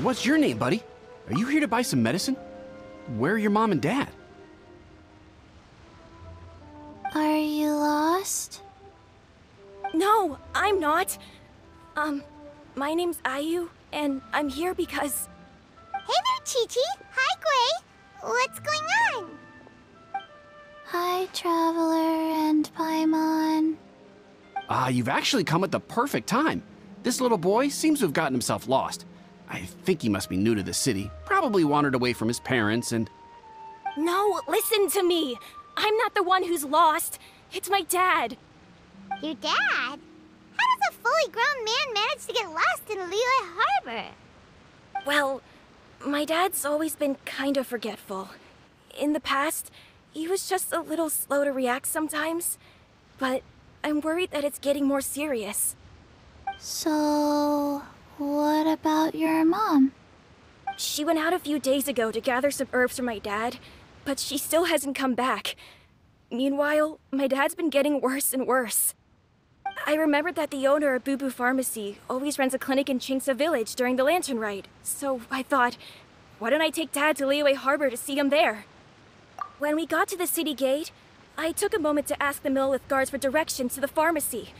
What's your name, buddy? Are you here to buy some medicine? Where are your mom and dad? Are you lost? No, I'm not. My name's Ayu, and I'm here because... Hey there, Chi-Chi! Hi, Gui! What's going on? Hi, Traveler and Paimon. You've actually come at the perfect time. This little boy seems to have gotten himself lost. I think he must be new to the city, probably wandered away from his parents and... No, listen to me! I'm not the one who's lost. It's my dad. Your dad? How does a fully grown man manage to get lost in Liyue Harbor? Well, my dad's always been kind of forgetful. In the past, he was just a little slow to react sometimes. But I'm worried that it's getting more serious. So, what about your mom? She went out a few days ago to gather some herbs for my dad, but she still hasn't come back. Meanwhile, my dad's been getting worse and worse. I remembered that the owner of Boo Boo Pharmacy always runs a clinic in Chingsa Village during the Lantern Rite, so I thought, why don't I take Dad to Liyue Harbor to see him there? When we got to the city gate, I took a moment to ask the Millith guards for directions to the pharmacy.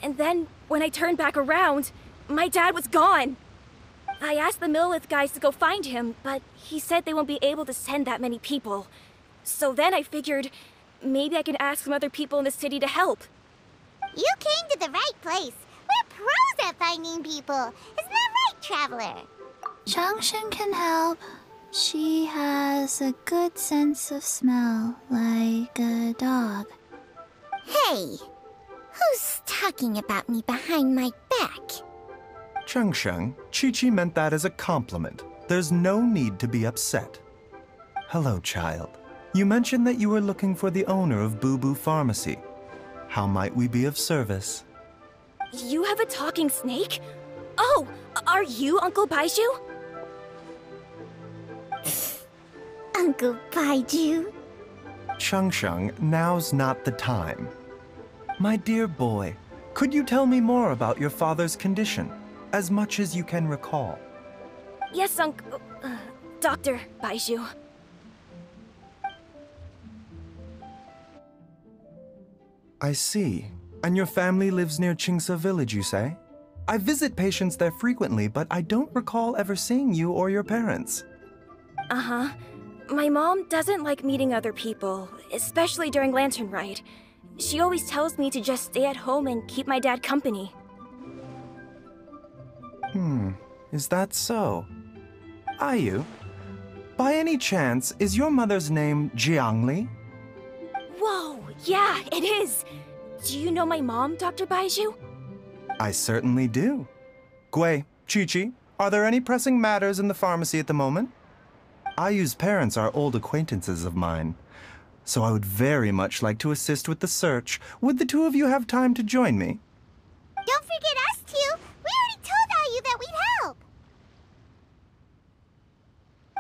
And then, when I turned back around, my dad was gone! I asked the Millith guys to go find him, but he said they won't be able to send that many people. So then I figured, maybe I can ask some other people in the city to help. You came to the right place. We're pros at finding people. Isn't that right, Traveler? Changshan can help. She has a good sense of smell, like a dog. Hey, who's talking about me behind my back? Changsheng, Chi-Chi meant that as a compliment. There's no need to be upset. Hello, child. You mentioned that you were looking for the owner of Boo Boo Pharmacy. How might we be of service? You have a talking snake? Oh, are you Uncle Baizhu? Uncle Baizhu? Changsheng, now's not the time. My dear boy, could you tell me more about your father's condition, as much as you can recall? Yes, Dr. Baizhu. I see. And your family lives near Chingsa Village, you say? I visit patients there frequently, but I don't recall ever seeing you or your parents. Uh-huh. My mom doesn't like meeting other people, especially during Lantern Rite. She always tells me to just stay at home and keep my dad company. Is that so? Ayu, by any chance, is your mother's name Jiangli? Whoa, yeah, it is! Do you know my mom, Dr. Baizhu? I certainly do. Gui, Chi-Chi, are there any pressing matters in the pharmacy at the moment? Ayu's parents are old acquaintances of mine, so I would very much like to assist with the search. Would the two of you have time to join me? Don't forget us two! We already told Ayu that we'd help!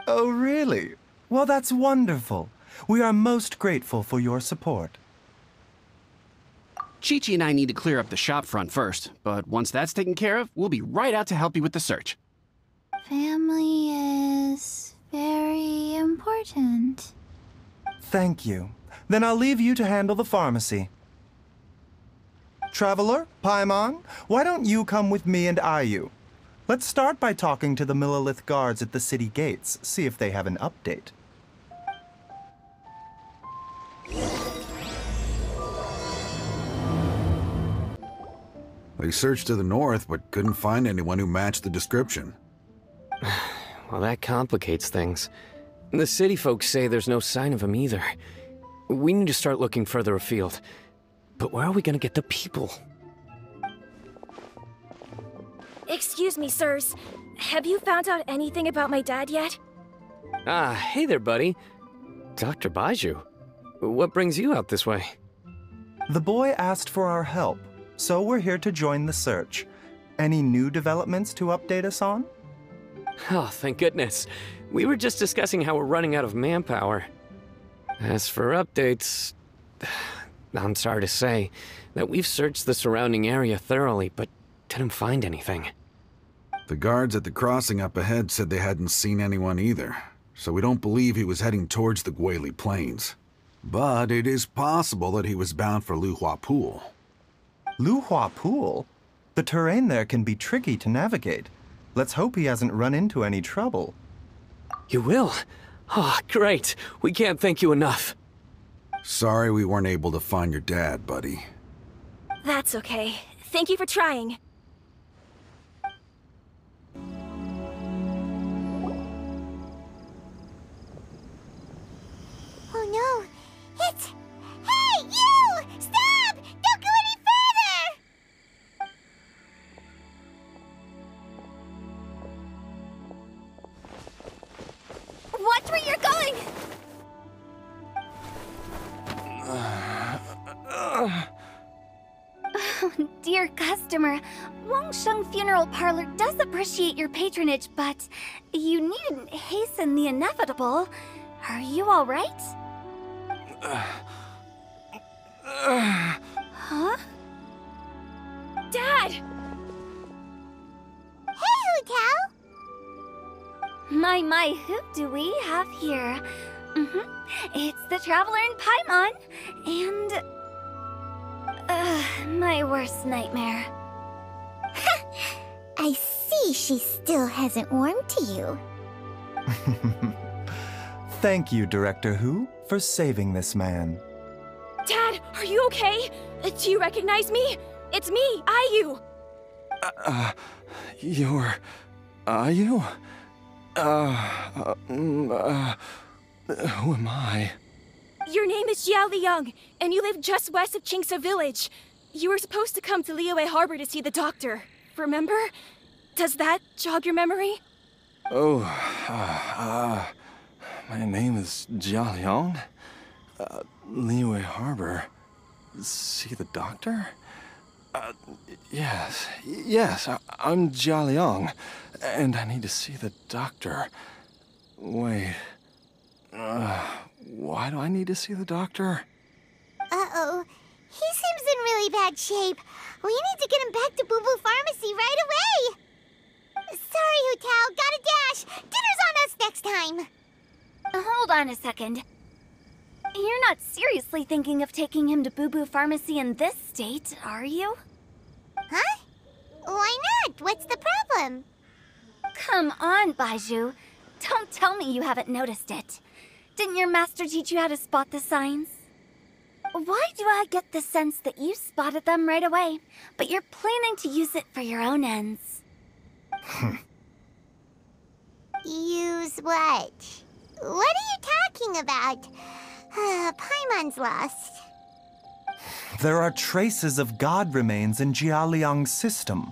Oh, really? Well, that's wonderful. We are most grateful for your support. Chi-Chi and I need to clear up the shop front first, but once that's taken care of, we'll be right out to help you with the search. Family is very important. Thank you. Then I'll leave you to handle the pharmacy. Traveler, Paimon, why don't you come with me and Ayu? Let's start by talking to the Millith guards at the city gates, see if they have an update. They searched to the north, but couldn't find anyone who matched the description. Well, that complicates things. The city folks say there's no sign of him either. We need to start looking further afield. But where are we gonna get the people? Excuse me, sirs. Have you found out anything about my dad yet? Ah, hey there, buddy. Dr. Baizhu. What brings you out this way? The boy asked for our help, so we're here to join the search. Any new developments to update us on? Oh, thank goodness. We were just discussing how we're running out of manpower. As for updates, I'm sorry to say that we've searched the surrounding area thoroughly, but didn't find anything. The guards at the crossing up ahead said they hadn't seen anyone either, so we don't believe he was heading towards the Guili Plains. But it is possible that he was bound for Luhua Pool. Luhua Pool? The terrain there can be tricky to navigate. Let's hope he hasn't run into any trouble. You will? Ah, great. We can't thank you enough. Sorry we weren't able to find your dad, buddy. That's okay. Thank you for trying. Oh no! It's... Hey, you! Stop! Don't go any further! Watch where you're going! Oh, dear customer, Wangsheng Funeral Parlor does appreciate your patronage, but you needn't hasten the inevitable. Are you all right? Huh? Dad! Hey, Hutao! My, who do we have here? It's the Traveler in Paimon, and... my worst nightmare. I see she still hasn't warmed to you. Thank you, Director Hu, for saving this man. Dad, are you okay? Do you recognize me? It's me, Ayu! You're... Ayu? Who am I? Your name is Jia Liang, and you live just west of Qingsa Village. You were supposed to come to Liyue Harbor to see the doctor. Remember? Does that jog your memory? Oh, my name is Jia Liang. Liyue Harbor. See the doctor? Yes, I'm Jia Liang, and I need to see the doctor. Wait, why do I need to see the doctor? Uh-oh. He seems in really bad shape. We need to get him back to Boo Boo Pharmacy right away. Sorry, Hutao. Gotta dash. Dinner's on us next time. Hold on a second. You're not seriously thinking of taking him to Boo Boo Pharmacy in this state, are you? Huh? Why not? What's the problem? Come on, Baizhu. Don't tell me you haven't noticed it. Didn't your master teach you how to spot the signs? Why do I get the sense that you spotted them right away, but you're planning to use it for your own ends? Use what? What are you talking about? Paimon's lost. There are traces of god remains in Jia Liang's system.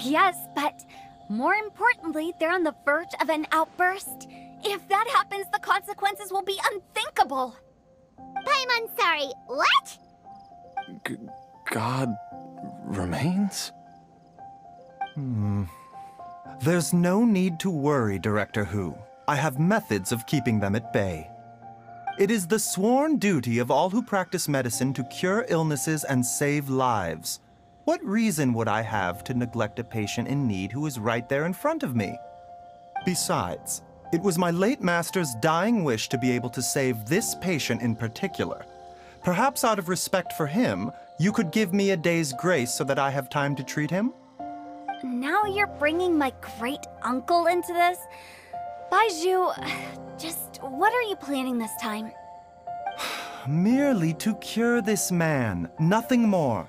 Yes, but more importantly, they're on the verge of an outburst. If that happens, the consequences will be unthinkable. Paimon's sorry. What? God remains? There's no need to worry, Director Hu. I have methods of keeping them at bay. It is the sworn duty of all who practice medicine to cure illnesses and save lives. What reason would I have to neglect a patient in need who is right there in front of me? Besides, it was my late master's dying wish to be able to save this patient in particular. Perhaps out of respect for him, you could give me a day's grace so that I have time to treat him? Now you're bringing my great-uncle into this? Baizhu, just what are you planning this time? Merely to cure this man, nothing more.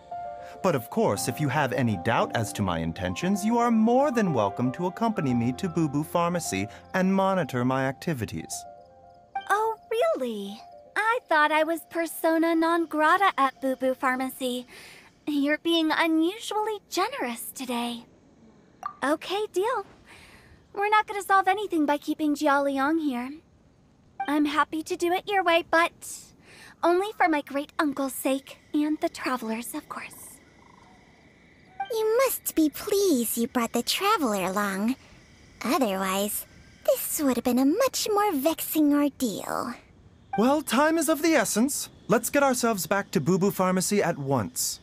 But of course, if you have any doubt as to my intentions, you are more than welcome to accompany me to Boo Boo Pharmacy and monitor my activities. Oh, really? I thought I was persona non grata at Boo Boo Pharmacy. You're being unusually generous today. Okay, deal. We're not gonna solve anything by keeping Jia Liang here. I'm happy to do it your way, but only for my great-uncle's sake and the travelers, of course. You must be pleased you brought the Traveler along. Otherwise, this would have been a much more vexing ordeal. Well, time is of the essence. Let's get ourselves back to Boo Boo Pharmacy at once.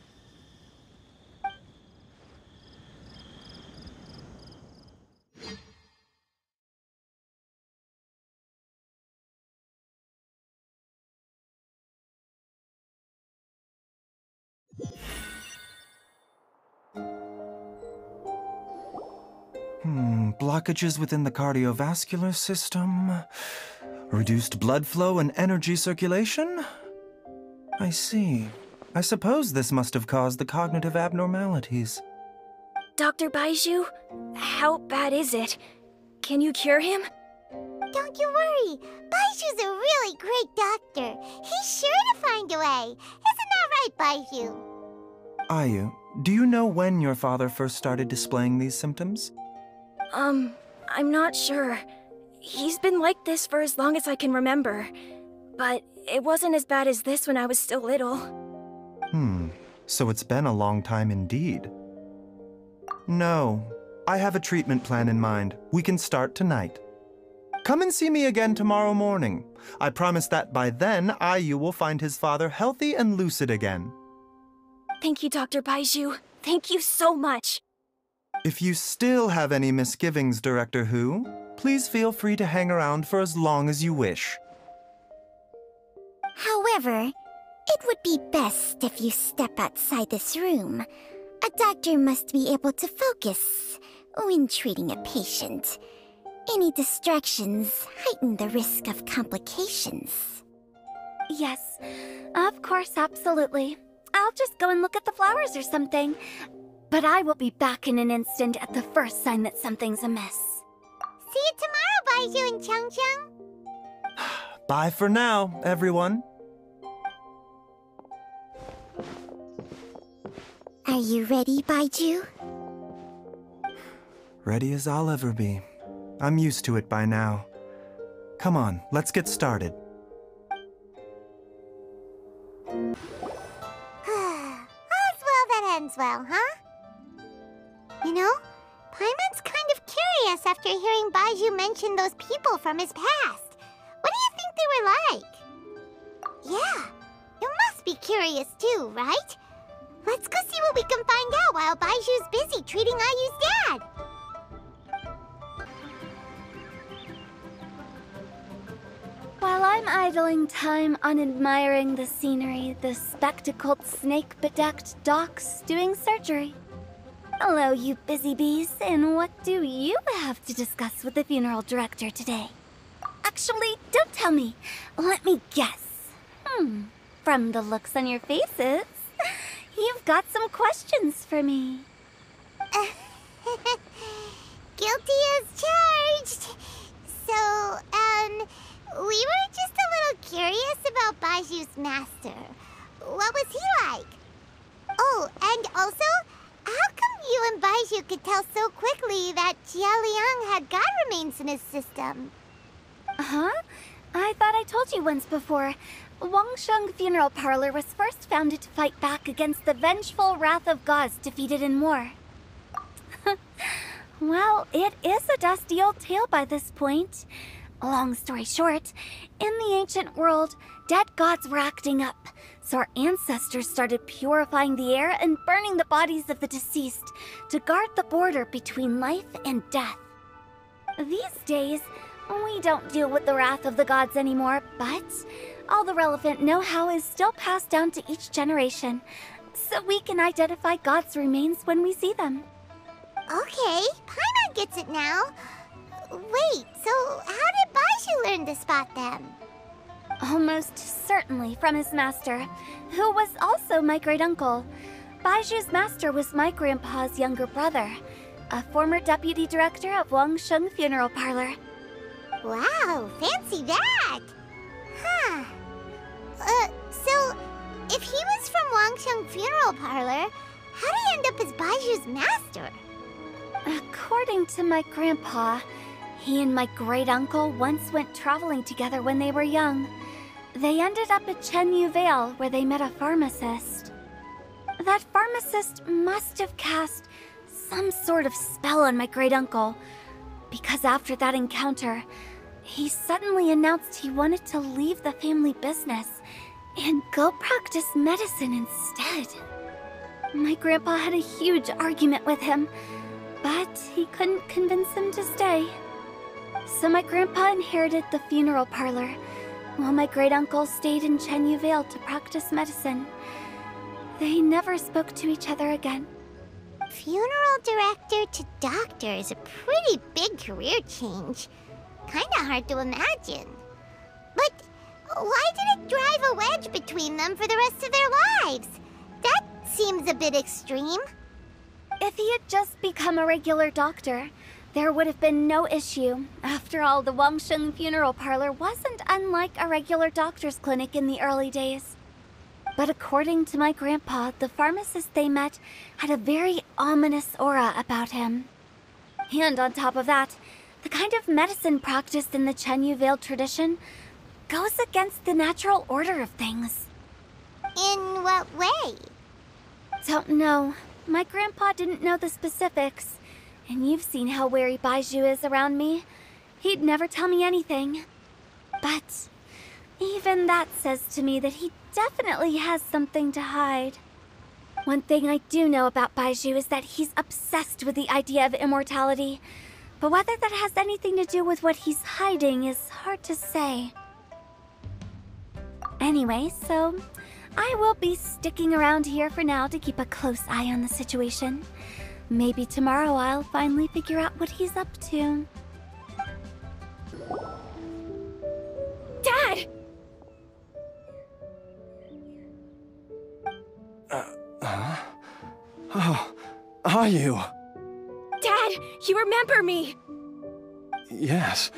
Blockages within the cardiovascular system, reduced blood flow and energy circulation? I see. I suppose this must have caused the cognitive abnormalities. Dr. Baizhu, how bad is it? Can you cure him? Don't you worry. Baizhu's a really great doctor. He's sure to find a way. Isn't that right, Baizhu? Ayu, do you know when your father first started displaying these symptoms? I'm not sure. He's been like this for as long as I can remember. But it wasn't as bad as this when I was still little. So it's been a long time indeed. No, I have a treatment plan in mind. We can start tonight. Come and see me again tomorrow morning. I promise that by then, Ayu will find his father healthy and lucid again. Thank you, Dr. Baizhu. Thank you so much. If you still have any misgivings, Director Hu, please feel free to hang around for as long as you wish. However, it would be best if you step outside this room. A doctor must be able to focus when treating a patient. Any distractions heighten the risk of complications. Yes, of course, absolutely. I'll just go and look at the flowers or something. But I will be back in an instant at the first sign that something's amiss. See you tomorrow, Baizhu and Chang-Chang. Bye for now, everyone. Are you ready, Baizhu? Ready as I'll ever be. I'm used to it by now. Come on, let's get started. All's well that ends well, huh? You know, Paimon's kind of curious after hearing Baizhu mention those people from his past. What do you think they were like? Yeah, you must be curious too, right? Let's go see what we can find out while Baizhu's busy treating Ayu's dad. While I'm idling time on admiring the scenery, the spectacled snake-bedecked docs doing surgery. Hello, you busy bees, and what do you have to discuss with the funeral director today? Actually, don't tell me. Let me guess. From the looks on your faces, you've got some questions for me. Guilty as charged. So, we were just a little curious about Baizhu's master. What was he like? Oh, and also, how come you and Baizhu could tell so quickly that Jia Liang had god remains in his system? Huh? I thought I told you once before. Wangsheng Funeral Parlor was first founded to fight back against the vengeful wrath of gods defeated in war. Well, it is a dusty old tale by this point. Long story short, in the ancient world, dead gods were acting up, so our ancestors started purifying the air and burning the bodies of the deceased to guard the border between life and death. These days, we don't deal with the wrath of the gods anymore, but all the relevant know-how is still passed down to each generation, so we can identify gods' remains when we see them. Okay, Paimon gets it now. Wait, so how did Baizhu learn to spot them? Almost certainly from his master, who was also my great-uncle. Baizhu's master was my grandpa's younger brother, a former deputy director of Wangsheng Funeral Parlor. Wow, fancy that! Huh. So, if he was from Wangsheng Funeral Parlor, how did he end up as Baizhu's master? According to my grandpa, he and my great-uncle once went traveling together when they were young. They ended up at Chenyu Vale, where they met a pharmacist. That pharmacist must have cast some sort of spell on my great-uncle, because after that encounter, he suddenly announced he wanted to leave the family business and go practice medicine instead. My grandpa had a huge argument with him, but he couldn't convince him to stay. So my grandpa inherited the funeral parlor, while my great-uncle stayed in Chenyu Vale to practice medicine. They never spoke to each other again. Funeral director to doctor is a pretty big career change. Kinda hard to imagine. But why did it drive a wedge between them for the rest of their lives? That seems a bit extreme. If he had just become a regular doctor, there would have been no issue. After all, the Wangsheng Funeral Parlor wasn't unlike a regular doctor's clinic in the early days. But according to my grandpa, the pharmacist they met had a very ominous aura about him. And on top of that, the kind of medicine practiced in the Chenyu Vale tradition goes against the natural order of things. In what way? Don't know. My grandpa didn't know the specifics. And you've seen how wary Baizhu is around me. He'd never tell me anything. But even that says to me that he definitely has something to hide. One thing I do know about Baizhu is that he's obsessed with the idea of immortality. But whether that has anything to do with what he's hiding is hard to say. Anyway, so I will be sticking around here for now to keep a close eye on the situation. Maybe tomorrow I'll finally figure out what he's up to. Dad! Oh, are you? Dad, you remember me! Yes,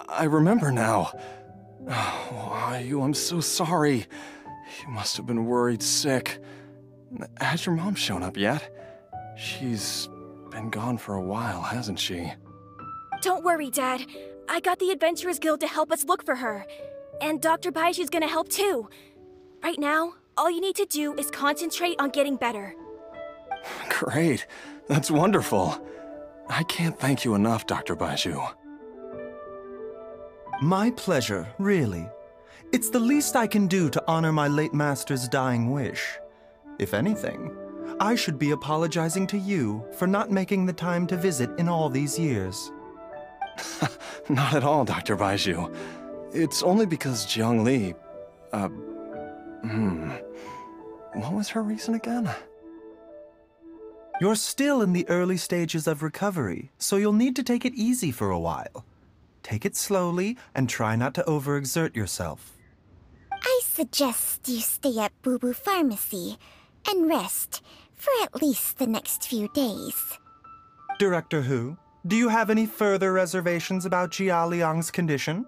I remember now. Oh, are you? I'm so sorry. You must have been worried sick. Has your mom shown up yet? She's been gone for a while, hasn't she? Don't worry, Dad. I got the Adventurers Guild to help us look for her. And Dr. Baizhu's gonna help too. Right now, all you need to do is concentrate on getting better. Great. That's wonderful. I can't thank you enough, Dr. Baizhu. My pleasure, really. It's the least I can do to honor my late master's dying wish. If anything, I should be apologizing to you for not making the time to visit in all these years. Not at all, Dr. Baizhu. It's only because Jiang Li... What was her reason again? You're still in the early stages of recovery, so you'll need to take it easy for a while. Take it slowly and try not to overexert yourself. I suggest you stay at Boo Boo Pharmacy and rest for at least the next few days. Director Hu, do you have any further reservations about Jia Liang's condition?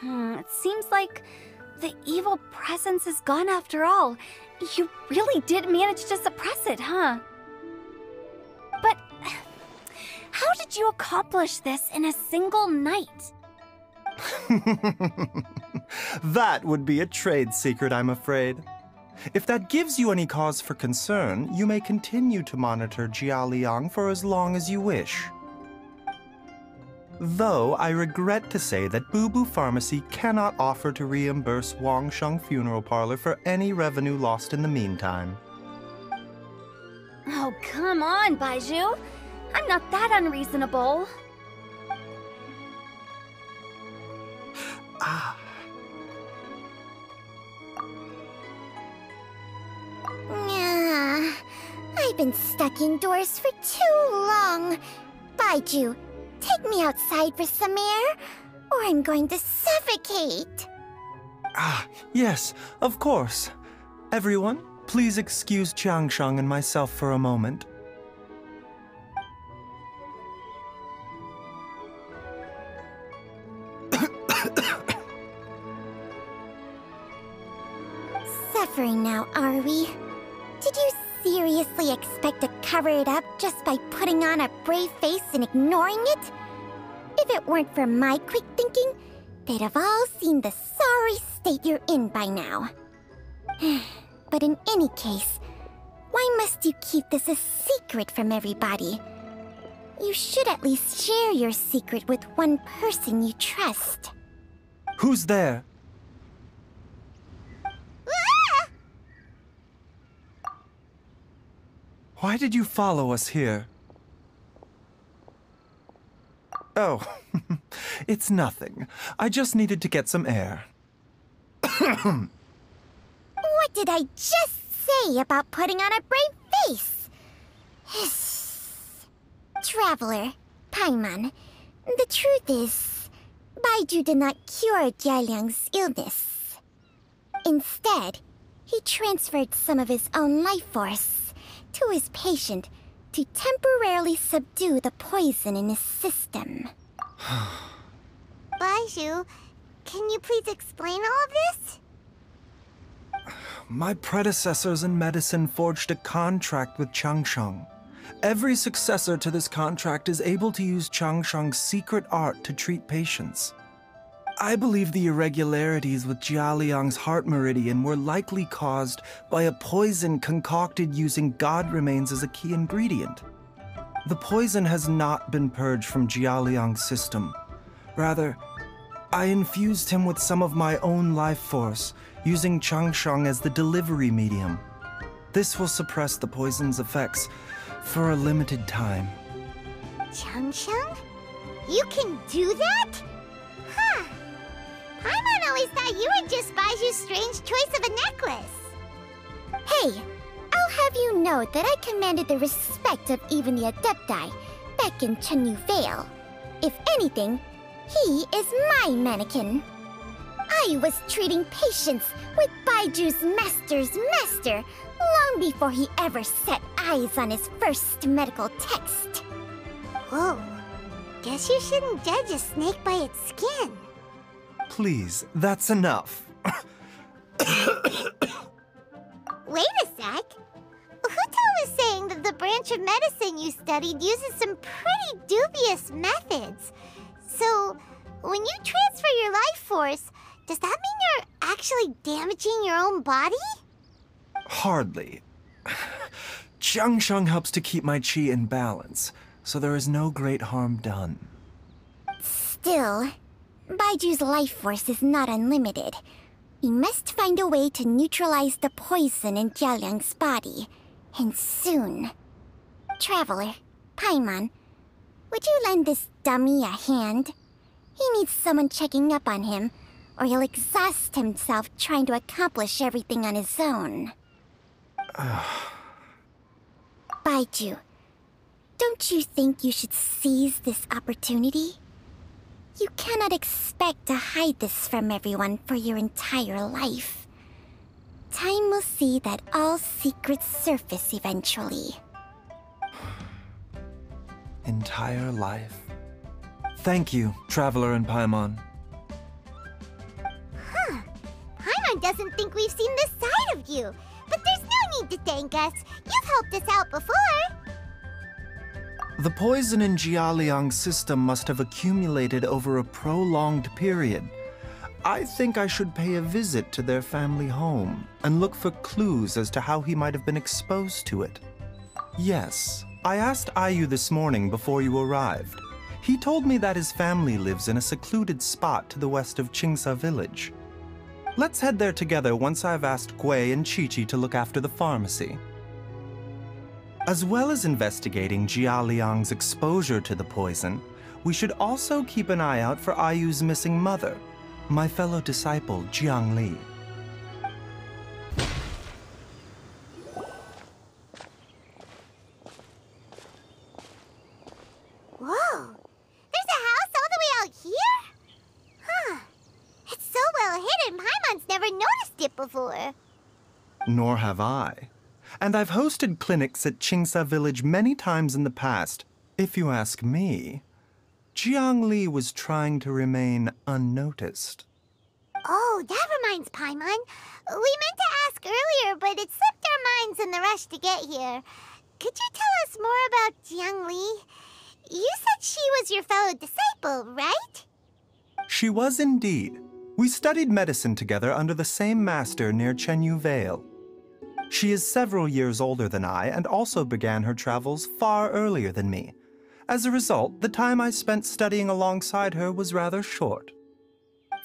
It seems like the evil presence is gone after all. You really did manage to suppress it, huh? But how did you accomplish this in a single night? That would be a trade secret, I'm afraid. If that gives you any cause for concern, you may continue to monitor Jia Liang for as long as you wish. Though I regret to say that Boo Boo Pharmacy cannot offer to reimburse Wangsheng Funeral Parlor for any revenue lost in the meantime. Oh, come on, Baizhu. I'm not that unreasonable. I've been stuck indoors for too long. Baizhu, take me outside for some air, or I'm going to suffocate. Yes, of course. Everyone, please excuse Qiangsheng and myself for a moment. Suffering now, are we? Did you seriously expect to cover it up just by putting on a brave face and ignoring it? If it weren't for my quick thinking, they'd have all seen the sorry state you're in by now. But in any case, why must you keep this a secret from everybody? You should at least share your secret with one person you trust. Who's there? Why did you follow us here? Oh, it's nothing. I just needed to get some air. What did I just say about putting on a brave face? Traveler, Paimon, the truth is, Baizhu did not cure Jialiang's illness. Instead, he transferred some of his own life force to his patient to temporarily subdue the poison in his system. Baizhu, can you please explain all of this? My predecessors in medicine forged a contract with Changsheng. Every successor to this contract is able to use Changsheng's secret art to treat patients. I believe the irregularities with Jialiang's heart meridian were likely caused by a poison concocted using god remains as a key ingredient. The poison has not been purged from Jialiang's system. Rather, I infused him with some of my own life force, using Changsheng as the delivery medium. This will suppress the poison's effects for a limited time. Changsheng? You can do that? Huh. Paimon always thought you were just Baiju's strange choice of a necklace. Hey, I'll have you know that I commanded the respect of even the Adepti back in Chenyu Vale. If anything, he is my mannequin. I was treating patients with Baiju's master's master long before he ever set eyes on his first medical text. Whoa. Guess you shouldn't judge a snake by its skin. Please, that's enough. Wait a sec. Huta was saying that the branch of medicine you studied uses some pretty dubious methods. So, when you transfer your life force, does that mean you're actually damaging your own body? Hardly. Changsheng helps to keep my chi in balance, so there is no great harm done. Still, Baiju's life force is not unlimited. We must find a way to neutralize the poison in Jialiang's body, and soon. Traveler, Paimon, would you lend this dummy a hand? He needs someone checking up on him, or he'll exhaust himself trying to accomplish everything on his own. Baizhu, don't you think you should seize this opportunity? You cannot expect to hide this from everyone for your entire life. Time will see that all secrets surface eventually. Entire life. Thank you, Traveler and Paimon. Huh. Paimon doesn't think we've seen this side of you. But there's no need to thank us. You've helped us out before. The poison in Jialiang's system must have accumulated over a prolonged period. I think I should pay a visit to their family home and look for clues as to how he might have been exposed to it. Yes, I asked Ayu this morning before you arrived. He told me that his family lives in a secluded spot to the west of Qingsa village. Let's head there together once I've asked Gui and Qiqi to look after the pharmacy. As well as investigating Jialiang's exposure to the poison, we should also keep an eye out for Ayu's missing mother, my fellow disciple Jiangli. Whoa! There's a house all the way out here? Huh. It's so well hidden, Paimon's never noticed it before. Nor have I. And I've hosted clinics at Qingsa village many times in the past. If you ask me, Jiangli was trying to remain unnoticed. Oh, that reminds Paimon. We meant to ask earlier, but it slipped our minds in the rush to get here. Could you tell us more about Jiangli? You said she was your fellow disciple, right? She was indeed. We studied medicine together under the same master near Chenyu Vale. She is several years older than I and also began her travels far earlier than me. As a result, the time I spent studying alongside her was rather short.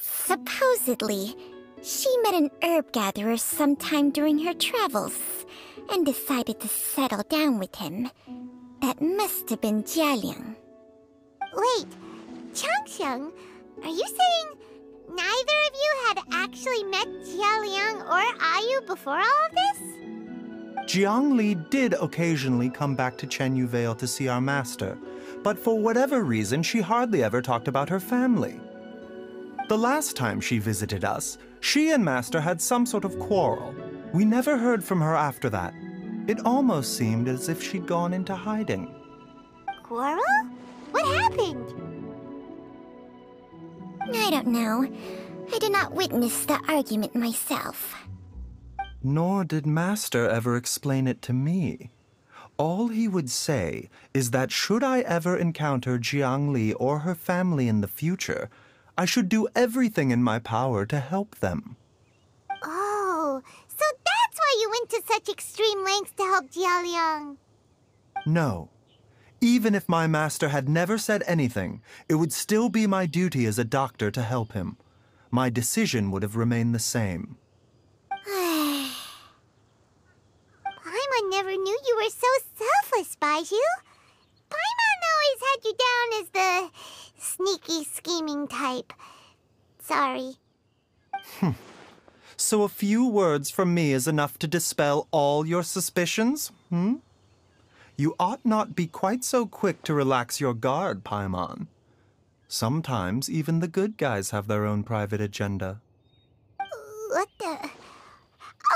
Supposedly, she met an herb gatherer sometime during her travels and decided to settle down with him. That must have been Jialiang. Wait, Changsheng, are you saying neither of you had actually met Jialiang or Ayu before all of this? Jiang Li did occasionally come back to Chenyu Vale to see our master, but for whatever reason, she hardly ever talked about her family. The last time she visited us, she and Master had some sort of quarrel. We never heard from her after that. It almost seemed as if she'd gone into hiding. Quarrel? What happened? I don't know. I did not witness the argument myself. Nor did Master ever explain it to me. All he would say is that should I ever encounter Jiang Li or her family in the future, I should do everything in my power to help them. Oh, so that's why you went to such extreme lengths to help Jialiang. No. Even if my master had never said anything, it would still be my duty as a doctor to help him. My decision would have remained the same. Paimon never knew you were so selfless, Baizhu. Paimon always had you down as the sneaky, scheming type. Sorry. So a few words from me is enough to dispel all your suspicions, You ought not be quite so quick to relax your guard, Paimon. Sometimes even the good guys have their own private agenda. What the...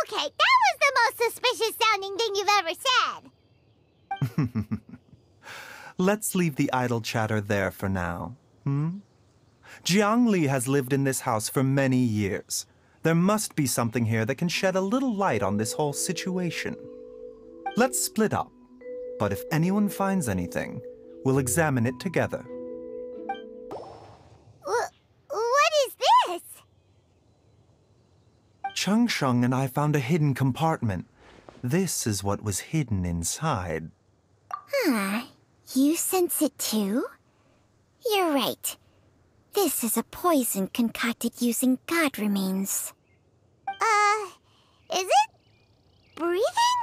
Okay, that was the most suspicious-sounding thing you've ever said. Let's leave the idle chatter there for now, Jiang Li has lived in this house for many years. There must be something here that can shed a little light on this whole situation. Let's split up, but if anyone finds anything, we'll examine it together. What is this? Cheng Sheng and I found a hidden compartment. This is what was hidden inside. You sense it too? You're right. This is a poison concocted using god remains. Is it breathing?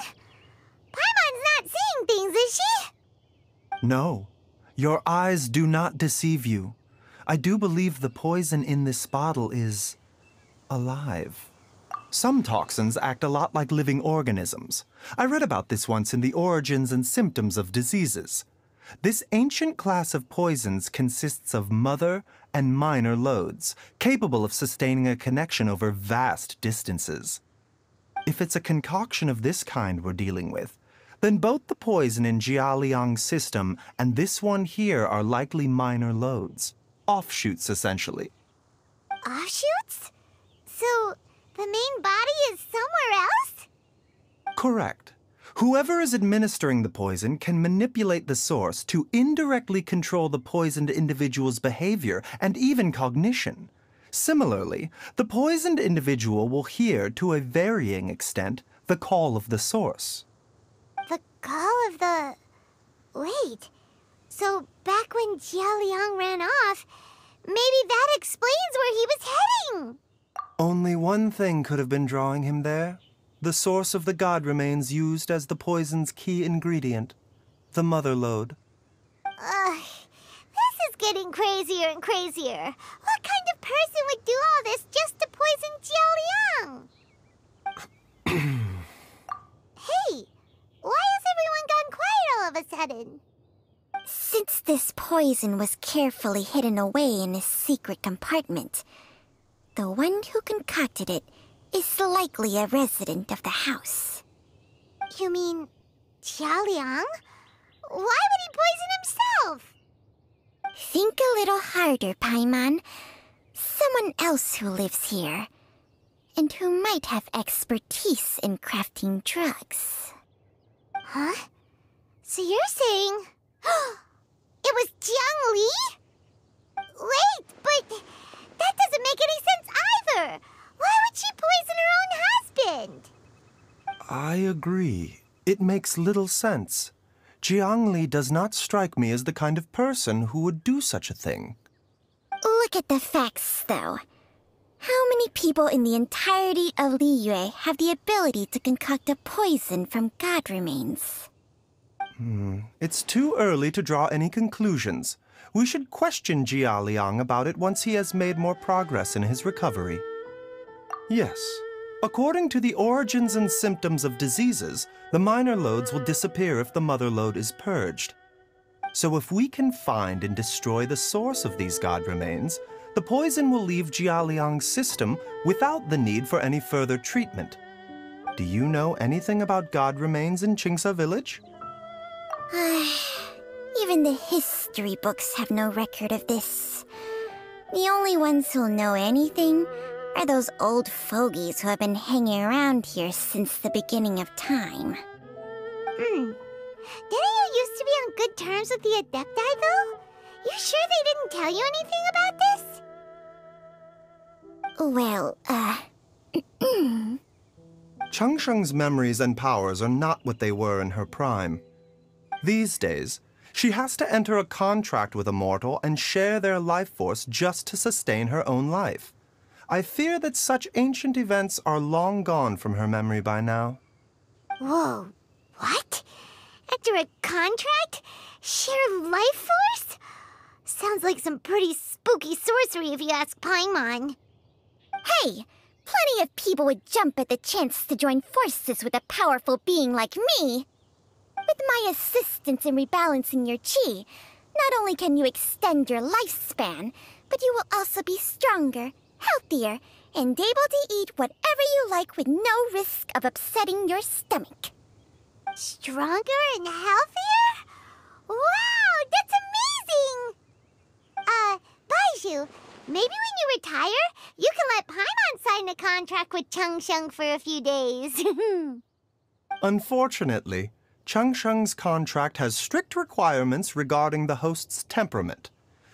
Paimon's not seeing things, is she? No, your eyes do not deceive you. I do believe the poison in this bottle is alive. Some toxins act a lot like living organisms. I read about this once in the Origins and Symptoms of Diseases. This ancient class of poisons consists of mother and minor loads, capable of sustaining a connection over vast distances. If it's a concoction of this kind we're dealing with, then both the poison in Jialiang's system and this one here are likely minor loads. Offshoots, essentially. Offshoots? So, the main body is somewhere else? Correct. Whoever is administering the poison can manipulate the source to indirectly control the poisoned individual's behavior and even cognition. Similarly, the poisoned individual will hear, to a varying extent, the call of the source. The call of the... Wait. So, back when Jialiang ran off, maybe that explains where he was heading! Only one thing could have been drawing him there. The source of the god remains used as the poison's key ingredient, the mother lode. This is getting crazier and crazier. What kind of person would do all this just to poison Jialiang? Hey, why has everyone gone quiet all of a sudden? Since this poison was carefully hidden away in a secret compartment, the one who concocted it is likely a resident of the house. You mean Jialiang? Why would he poison himself? Think a little harder, Paimon. Someone else who lives here, and who might have expertise in crafting drugs. Huh? So you're saying... it was Jiang Li? Wait, but that doesn't make any sense either! Why would she poison her own husband? I agree. It makes little sense. Jiang Li does not strike me as the kind of person who would do such a thing. Look at the facts, though. How many people in the entirety of Liyue have the ability to concoct a poison from god remains? It's too early to draw any conclusions. We should question Jialiang about it once he has made more progress in his recovery. Yes, According to the origins and symptoms of diseases, the minor loads will disappear if the mother load is purged. So if we can find and destroy the source of these god remains, the poison will leave Jialiang's system without the need for any further treatment. Do you know anything about god remains in Qingce village? Even the history books have no record of this. The only ones who'll know anything are those old fogies who have been hanging around here since the beginning of time. Didn't you used to be on good terms with the Adepti, though? You sure they didn't tell you anything about this? Well, Changsheng's memories and powers are not what they were in her prime. These days, she has to enter a contract with a mortal and share their life force just to sustain her own life. I fear that such ancient events are long gone from her memory by now. Whoa, what? Enter a contract? Share life force? Sounds like some pretty spooky sorcery if you ask Paimon. hey! Plenty of people would jump at the chance to join forces with a powerful being like me. With my assistance in rebalancing your chi, not only can you extend your lifespan, but you will also be stronger, healthier, and able to eat whatever you like with no risk of upsetting your stomach. Stronger and healthier? Wow, that's amazing! Baizhu, maybe when you retire, you can let Paimon sign a contract with Changsheng for a few days. Unfortunately, Changsheng's contract has strict requirements regarding the host's temperament.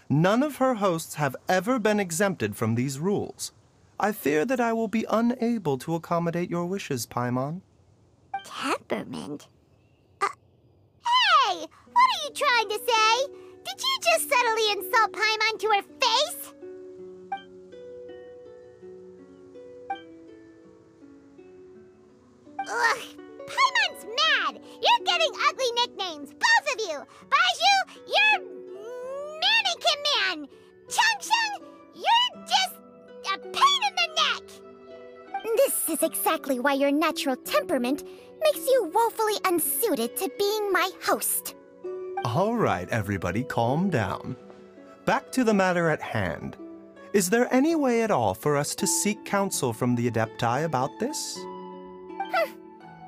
None of her hosts have ever been exempted from these rules. I fear that I will be unable to accommodate your wishes, Paimon. Temperament? Hey! What are you trying to say? Did you just subtly insult Paimon to her face? Ugh! Paimon's mad! You're getting ugly nicknames, both of you! Baizhu, you're Mannequin Man! Changsheng, you're just a pain in the neck! This is exactly why your natural temperament makes you woefully unsuited to being my host. All right, everybody, calm down. Back to the matter at hand. Is there any way at all for us to seek counsel from the Adepti about this?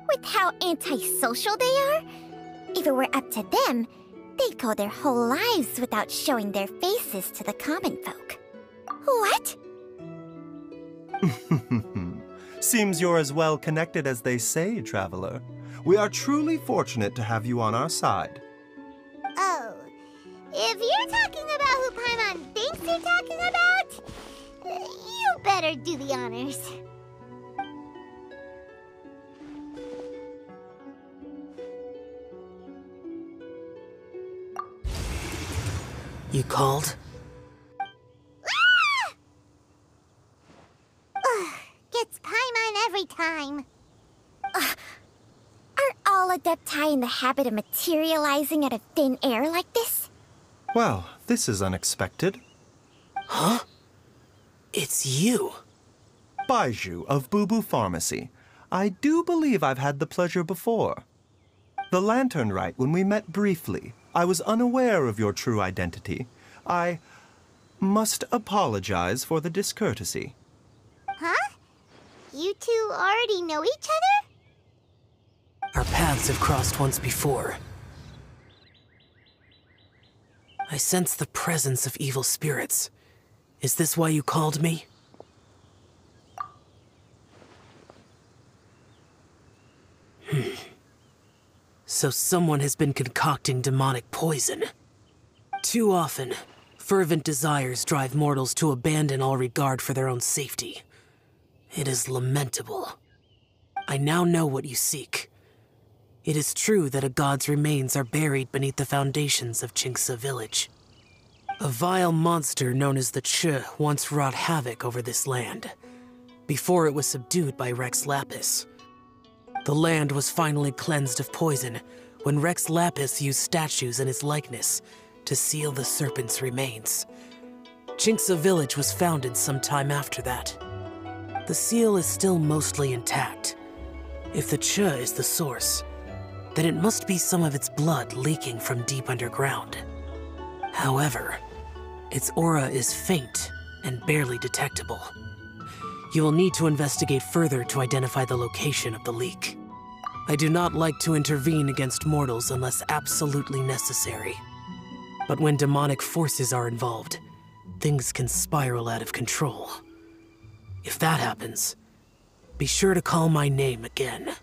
With how antisocial they are, if it were up to them, they'd go their whole lives without showing their faces to the common folk. What? Seems you're as well connected as they say, traveler. We are truly fortunate to have you on our side. Oh, if you're talking about who Paimon thinks you're talking about, you better do the honors. You called? Ah! Ugh, gets Paimon every time. Are all Adepti in the habit of materializing out of thin air like this? Well, this is unexpected. Huh? It's you. Baizhu of Boo Pharmacy. I do believe I've had the pleasure before. The Lantern Rite, when we met briefly, I was unaware of your true identity. I must apologize for the discourtesy. Huh? You two already know each other? Our paths have crossed once before. I sense the presence of evil spirits. Is this why you called me? So someone has been concocting demonic poison. Too often, fervent desires drive mortals to abandon all regard for their own safety. It is lamentable. I now know what you seek. It is true that a god's remains are buried beneath the foundations of Qingce village. A vile monster known as the Chi once wrought havoc over this land, before it was subdued by Rex Lapis. The land was finally cleansed of poison when Rex Lapis used statues in his likeness to seal the serpent's remains. Qingce village was founded some time after that. The seal is still mostly intact. If the Cha is the source, then it must be some of its blood leaking from deep underground. However, its aura is faint and barely detectable. You will need to investigate further to identify the location of the leak. I do not like to intervene against mortals unless absolutely necessary. But when demonic forces are involved, things can spiral out of control. If that happens, be sure to call my name again.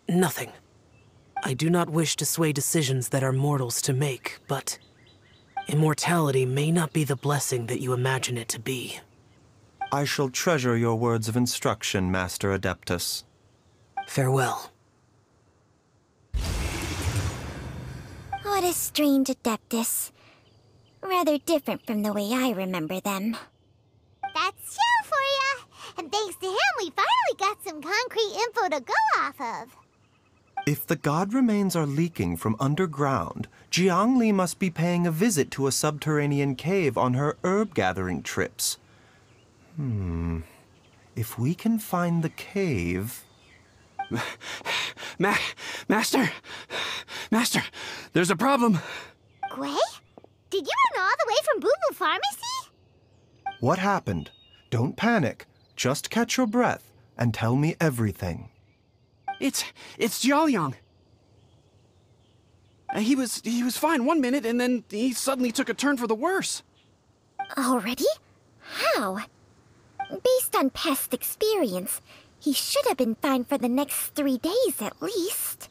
Nothing. I do not wish to sway decisions that are mortals to make, but immortality may not be the blessing that you imagine it to be. I shall treasure your words of instruction, Master Adeptus. Farewell. What a strange Adeptus. Rather different from the way I remember them. That's Xiao for ya! And thanks to him, we finally got some concrete info to go off of. If the god remains are leaking from underground, Jiangli must be paying a visit to a subterranean cave on her herb-gathering trips. If we can find the cave... Master! Master, there's a problem. Gwei? Did you run all the way from Boo Boo Pharmacy? What happened? Don't panic. Just catch your breath and tell me everything. It's Jiaoliang. He was fine one minute, and then he suddenly took a turn for the worse. Already? How? Based on past experience, he should have been fine for the next 3 days at least.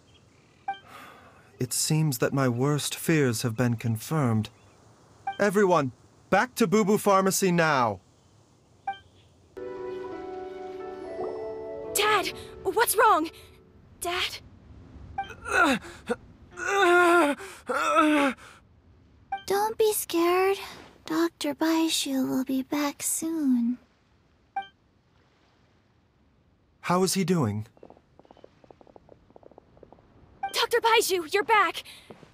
It seems that my worst fears have been confirmed. Everyone, back to Boo Boo Pharmacy now! Dad, what's wrong? Dad? Don't be scared. Dr. Baizhu will be back soon. How is he doing? Dr. Baizhu, you're back!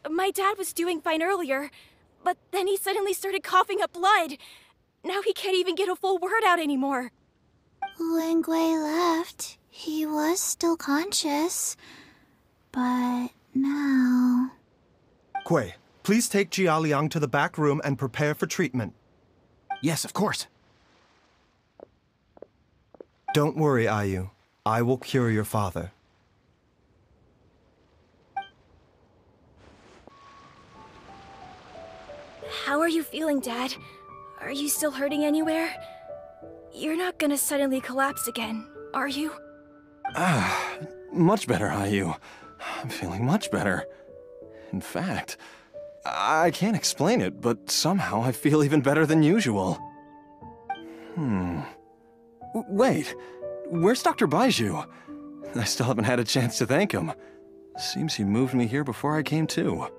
My dad was doing fine earlier, but then he suddenly started coughing up blood. Now he can't even get a full word out anymore. When Gwei left, he was still conscious. But now... Gwei, please take Jiaoliang to the back room and prepare for treatment. Yes, of course. Don't worry, Ayu. I will cure your father. How are you feeling, Dad? Are you still hurting anywhere? You're not gonna suddenly collapse again, are you? Much better, Ayu. I'm feeling much better. In fact, I can't explain it, but somehow I feel even better than usual. Wait, where's Dr. Baizhu? I still haven't had a chance to thank him. Seems he moved me here before I came to.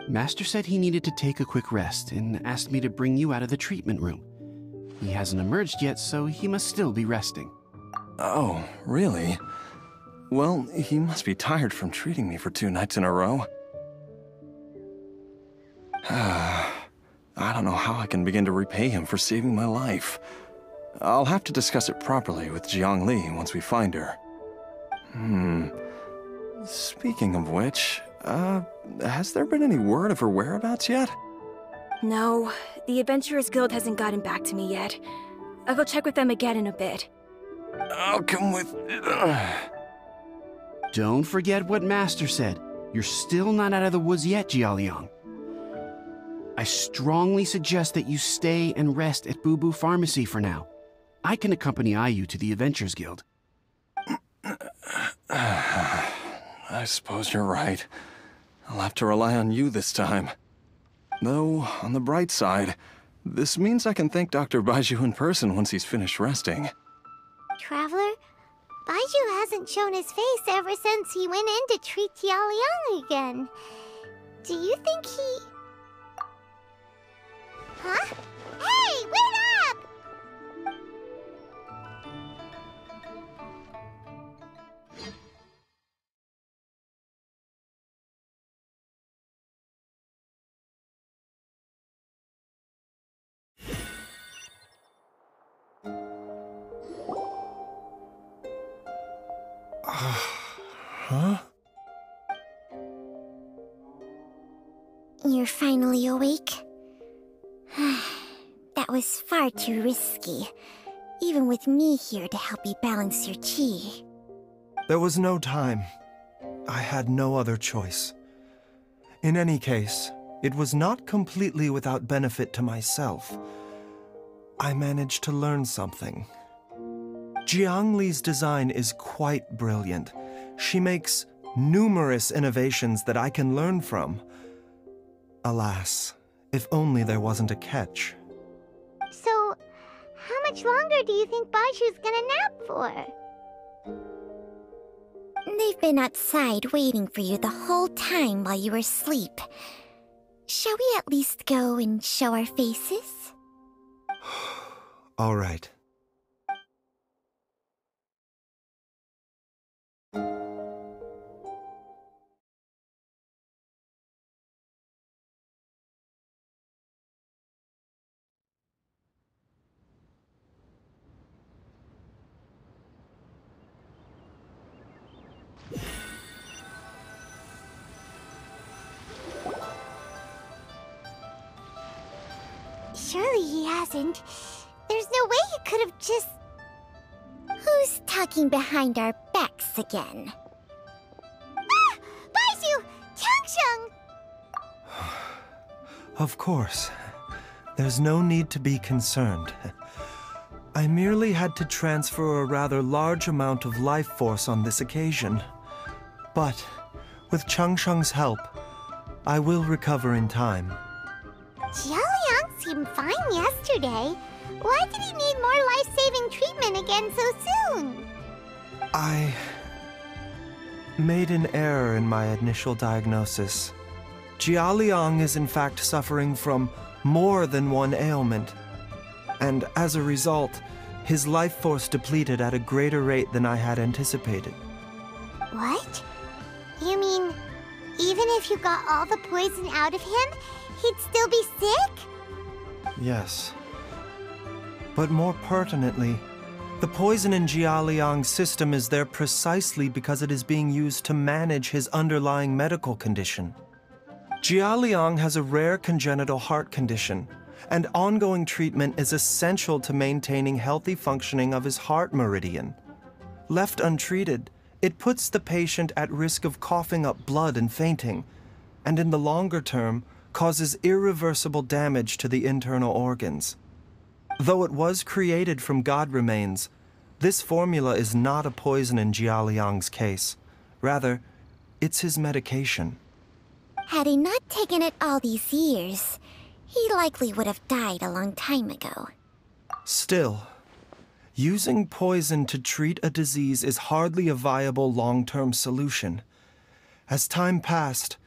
Master said he needed to take a quick rest and asked me to bring you out of the treatment room. He hasn't emerged yet, so he must still be resting. Oh, really? Well, he must be tired from treating me for 2 nights in a row. I don't know how I can begin to repay him for saving my life. I'll have to discuss it properly with Jiangli once we find her. Speaking of which, has there been any word of her whereabouts yet? No, the Adventurers Guild hasn't gotten back to me yet. I'll go check with them again in a bit. I'll come with... Don't forget what Master said. You're still not out of the woods yet, Jiaoliang. I strongly suggest that you stay and rest at Boo Boo Pharmacy for now. I can accompany Ayu to the Adventurers Guild. I suppose you're right. I'll have to rely on you this time. Though, on the bright side, this means I can thank Dr. Baizhu in person once he's finished resting. Traveler, Baizhu hasn't shown his face ever since he went in to treat Jiaoliang again. Do you think he... Huh? Hey, wait up! Huh? You're finally awake? That was far too risky, even with me here to help you balance your chi. There was no time. I had no other choice. In any case, it was not completely without benefit to myself. I managed to learn something. Jiang Li's design is quite brilliant. She makes numerous innovations that I can learn from. Alas, if only there wasn't a catch. So, how much longer do you think Baizhu's gonna nap for? They've been outside waiting for you the whole time while you were asleep. Shall we at least go and show our faces? All right. Surely he hasn't. There's no way he could have just... Who's talking behind our backs again? Ah! Baizhu! Changsheng! Of course. There's no need to be concerned. I merely had to transfer a rather large amount of life force on this occasion. But, with Changsheng's help, I will recover in time. Jialiang seemed fine yesterday. Why did he need more life-saving treatment again so soon? I made an error in my initial diagnosis. Jialiang is in fact suffering from more than one ailment. And as a result, his life force depleted at a greater rate than I had anticipated. What? You mean, even if you got all the poison out of him, he'd still be sick? Yes. But more pertinently, the poison in Jialiang's system is there precisely because it is being used to manage his underlying medical condition. Jialiang has a rare congenital heart condition, and ongoing treatment is essential to maintaining healthy functioning of his heart meridian. Left untreated, it puts the patient at risk of coughing up blood and fainting, and in the longer term, causes irreversible damage to the internal organs. Though it was created from God remains, this formula is not a poison in Jialiang's case. Rather, it's his medication. Had he not taken it all these years, he likely would have died a long time ago. Still, using poison to treat a disease is hardly a viable long-term solution. As time passed,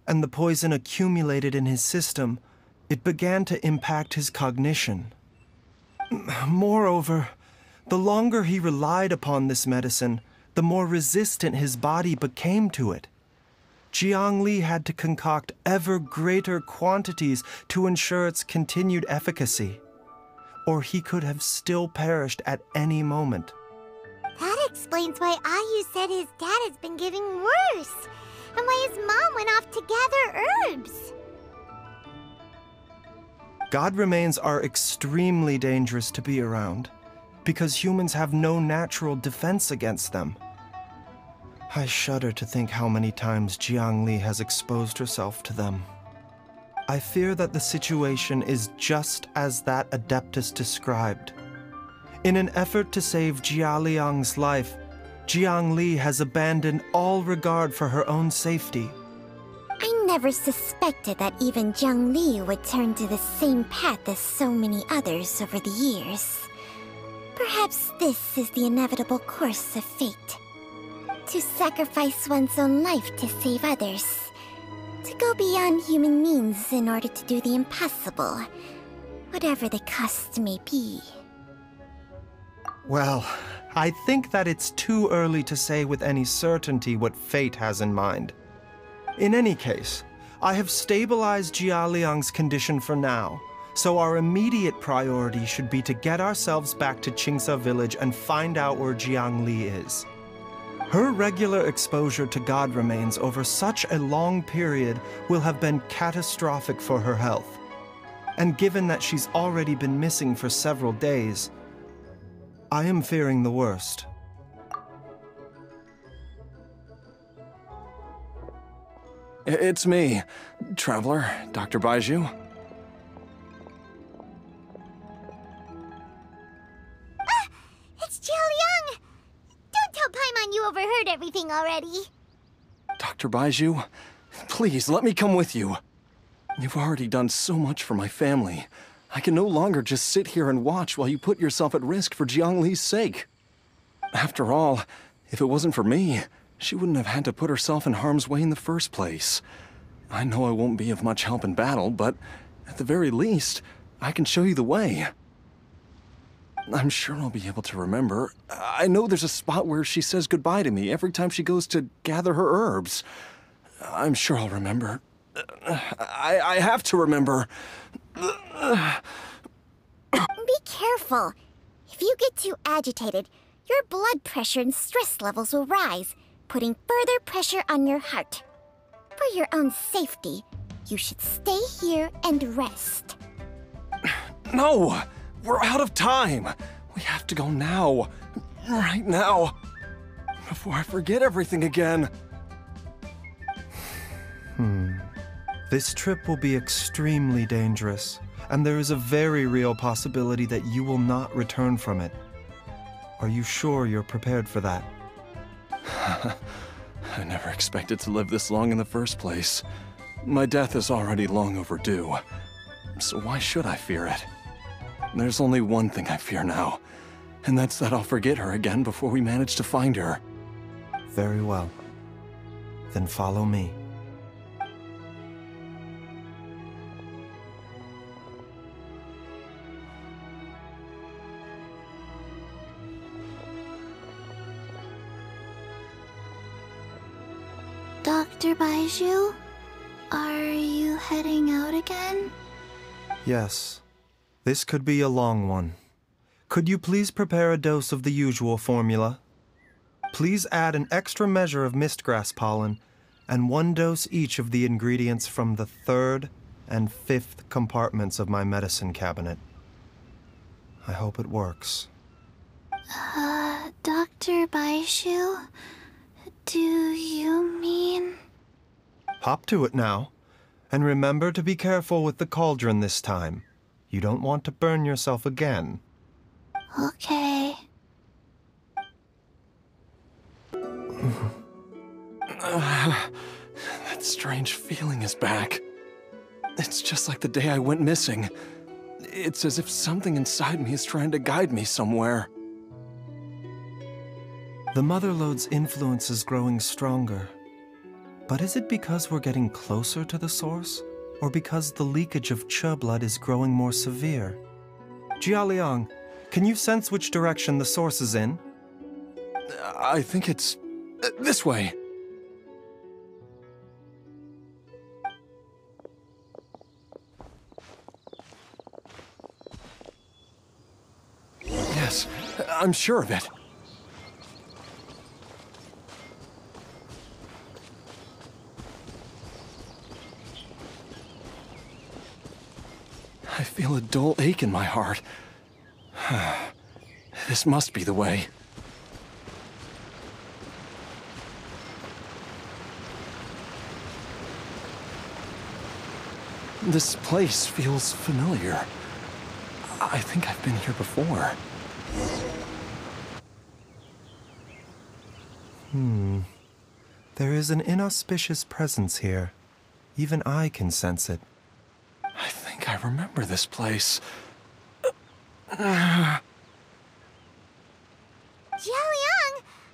and the poison accumulated in his system, it began to impact his cognition. Moreover, the longer he relied upon this medicine, the more resistant his body became to it. Jiang Li had to concoct ever greater quantities to ensure its continued efficacy, or he could have still perished at any moment. That explains why Ayu said his dad has been getting worse, and why his mom went off to gather herbs. God remains are extremely dangerous to be around, because humans have no natural defense against them. I shudder to think how many times Jiang Li has exposed herself to them. I fear that the situation is just as that Adeptus described. In an effort to save Jialiang's life, Jiang Li has abandoned all regard for her own safety. I never suspected that even Jiang Li would turn to the same path as so many others over the years. Perhaps this is the inevitable course of fate. To sacrifice one's own life to save others. To go beyond human means in order to do the impossible, whatever the cost may be. Well, I think that it's too early to say with any certainty what fate has in mind. In any case, I have stabilized Jialiang's condition for now, so our immediate priority should be to get ourselves back to Qingce village and find out where Jiang Li is. Her regular exposure to God remains over such a long period will have been catastrophic for her health. And given that she's already been missing for several days, I am fearing the worst. It's me, Traveler, Dr. Baizhu. It's Jialiang! Don't tell Paimon you overheard everything already. Dr. Baizhu, please let me come with you. You've already done so much for my family. I can no longer just sit here and watch while you put yourself at risk for Jiangli's sake. After all, if it wasn't for me, she wouldn't have had to put herself in harm's way in the first place. I know I won't be of much help in battle, but at the very least, I can show you the way. I'm sure I'll be able to remember. I know there's a spot where she says goodbye to me every time she goes to gather her herbs. I'm sure I'll remember. I have to remember. Be careful. If you get too agitated, your blood pressure and stress levels will rise, putting further pressure on your heart. For your own safety, you should stay here and rest. No! We're out of time! We have to go now. Right now. Before I forget everything again. This trip will be extremely dangerous, and there is a very real possibility that you will not return from it. Are you sure you're prepared for that? I never expected to live this long in the first place. My death is already long overdue. So why should I fear it? There's only one thing I fear now, and that's that I'll forget her again before we manage to find her. Very well. Then follow me. Dr. Baizhu, are you heading out again? Yes. This could be a long one. Could you please prepare a dose of the usual formula? Please add an extra measure of mistgrass pollen and 1 dose each of the ingredients from the 3rd and 5th compartments of my medicine cabinet. I hope it works. Dr. Baizhu, do you mean... Hop to it now. And remember to be careful with the cauldron this time. You don't want to burn yourself again. Okay. That strange feeling is back. It's just like the day I went missing. It's as if something inside me is trying to guide me somewhere. The Mother Lode's influence is growing stronger. But is it because we're getting closer to the source? Or because the leakage of Che blood is growing more severe? Jialiang, can you sense which direction the source is in? I think it's... this way. Yes, I'm sure of it. I feel a dull ache in my heart. This must be the way. This place feels familiar. I think I've been here before. There is an inauspicious presence here. Even I can sense it. I think I remember this place. Jialiang,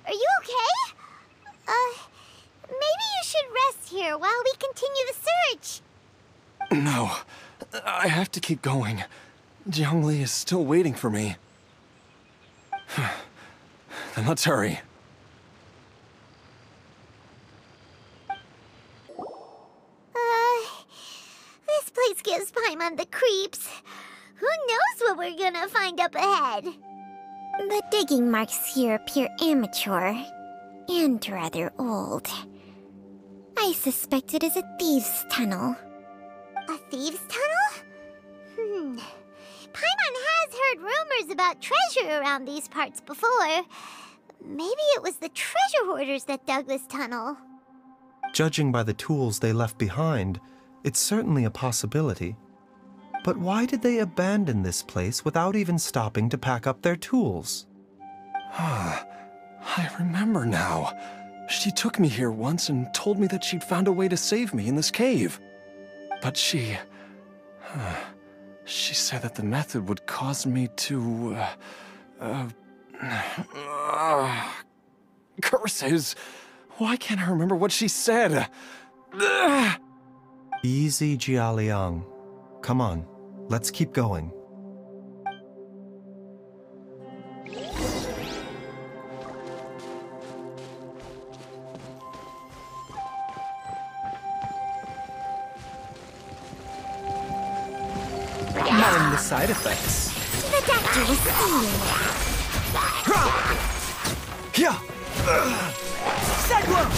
are you okay? Maybe you should rest here while we continue the search. No, I have to keep going. Jiangli is still waiting for me. Then let's hurry. This place gives Paimon the creeps. Who knows what we're gonna find up ahead? The digging marks here appear amateur. and rather old. I suspect it is a thieves' tunnel. A thieves' tunnel? Paimon has heard rumors about treasure around these parts before. Maybe it was the treasure hoarders that dug this tunnel. Judging by the tools they left behind, it's certainly a possibility. But why did they abandon this place without even stopping to pack up their tools? I remember now. She took me here once and told me that she'd found a way to save me in this cave. But she said that the method would cause me to, curses! Why can't I remember what she said? Easy, Jialiang. Come on, let's keep going. Mind the side effects. The doctor was seeing. Yeah. Cyclone.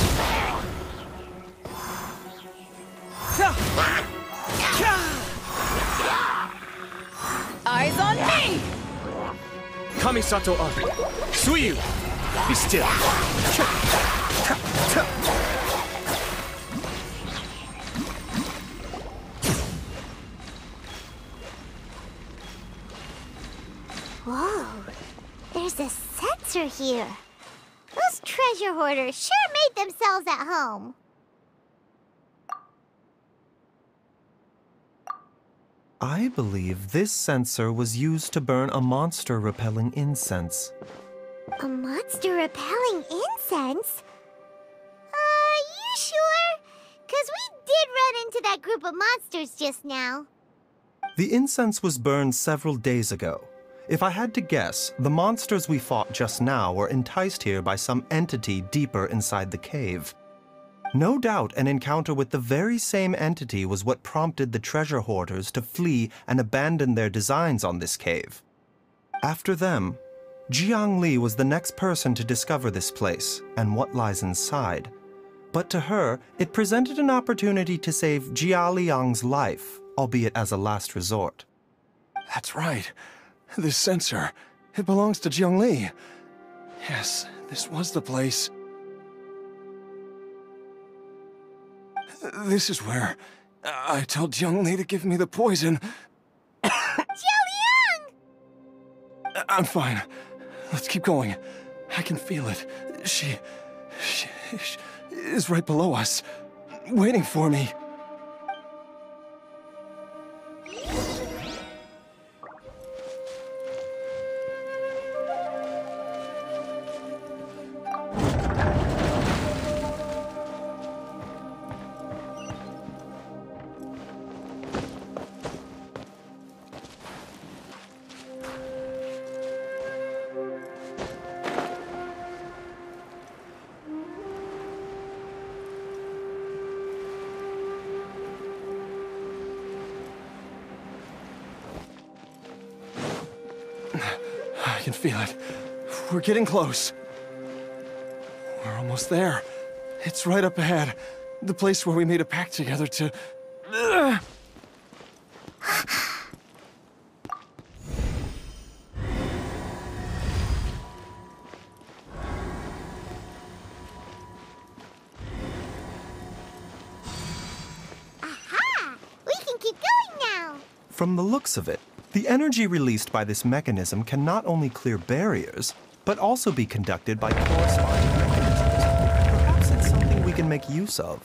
Eyes on me! Kamisato on. Suiyu. Be still. Whoa, there's a sensor here. Those treasure hoarders sure made themselves at home. I believe this sensor was used to burn a monster-repelling incense. A monster repelling incense? You sure? 'Cause we did run into that group of monsters just now. The incense was burned several days ago. If I had to guess, the monsters we fought just now were enticed here by some entity deeper inside the cave. No doubt an encounter with the very same entity was what prompted the treasure hoarders to flee and abandon their designs on this cave. After them, Jiang Li was the next person to discover this place and what lies inside. But to her, it presented an opportunity to save Jia Liang's life, albeit as a last resort. That's right. This sensor, it belongs to Jiang Li. Yes, this was the place. This is where I told Jiang Li to give me the poison. Jialiang! I'm fine. Let's keep going. I can feel it. She is right below us, waiting for me. I can feel it. We're getting close. We're almost there. It's right up ahead. The place where we made a pact together to... Aha! We can keep going now. From the looks of it, the energy released by this mechanism can not only clear barriers, but also be conducted by corresponding mechanisms. Perhaps it's something we can make use of.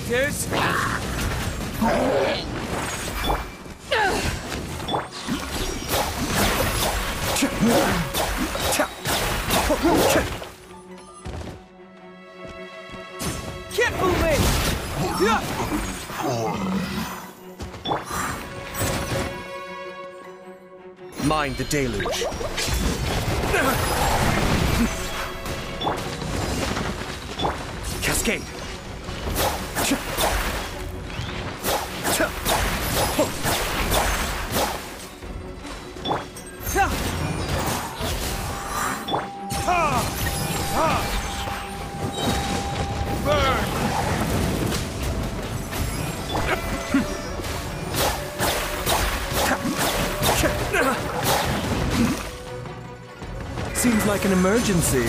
fighters! Keep moving! Mind the deluge. Cascade. Seems like an emergency.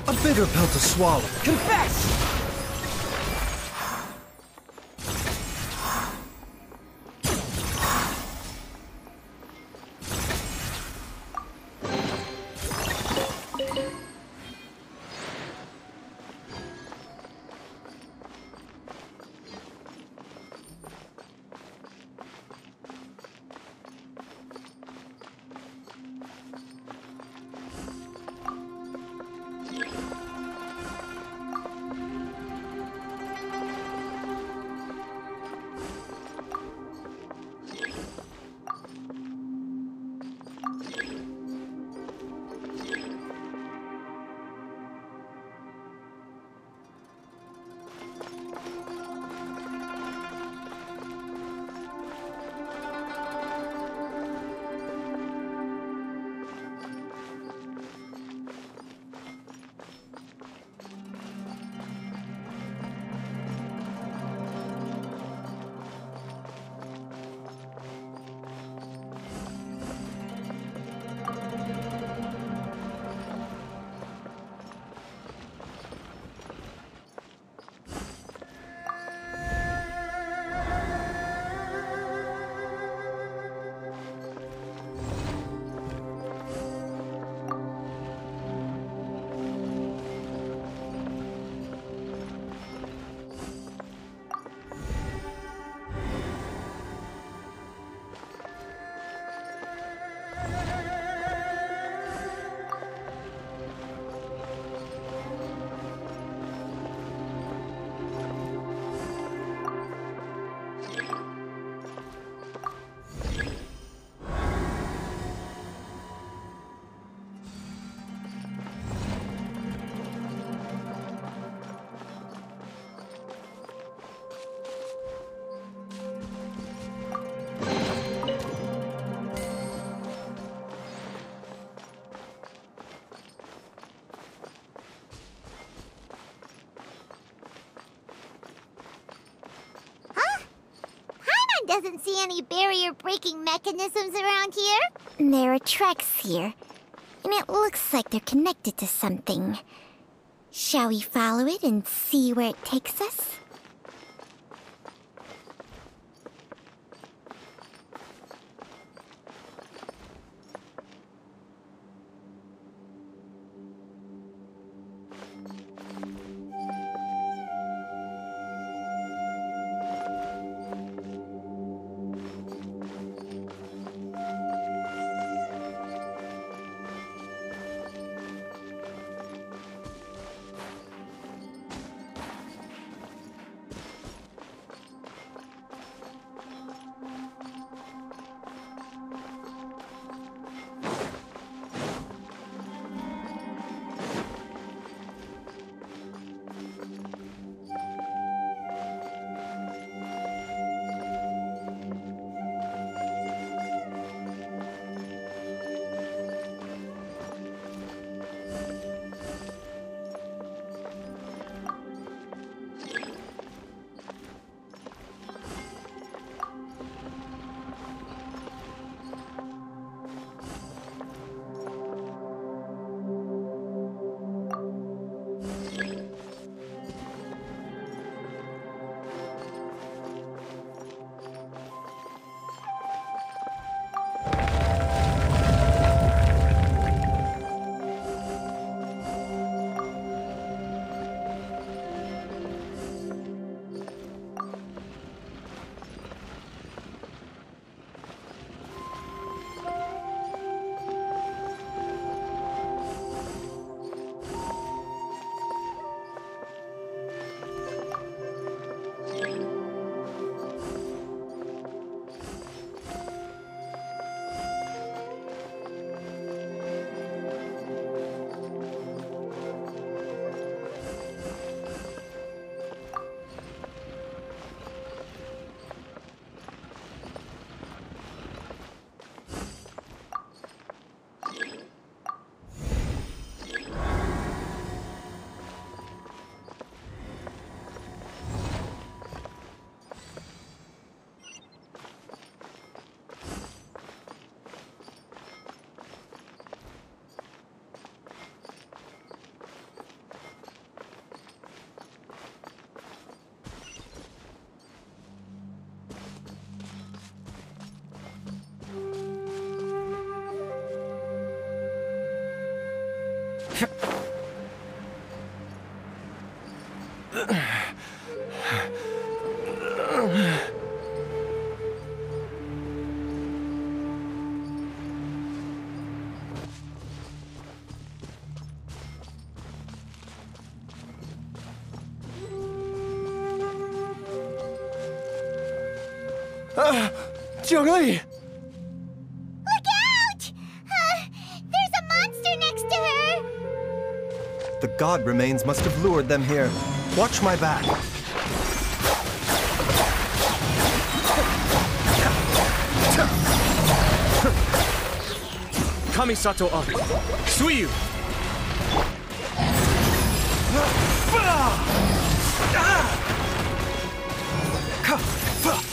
A bitter pill to swallow. Confess! Doesn't see any barrier-breaking mechanisms around here. There are tracks here, and it looks like they're connected to something. Shall we follow it and see where it takes us? Jiangli! Look out! There's a monster next to her! The god remains must have lured them here. Watch my back. Kamisato Ari, Suiyu!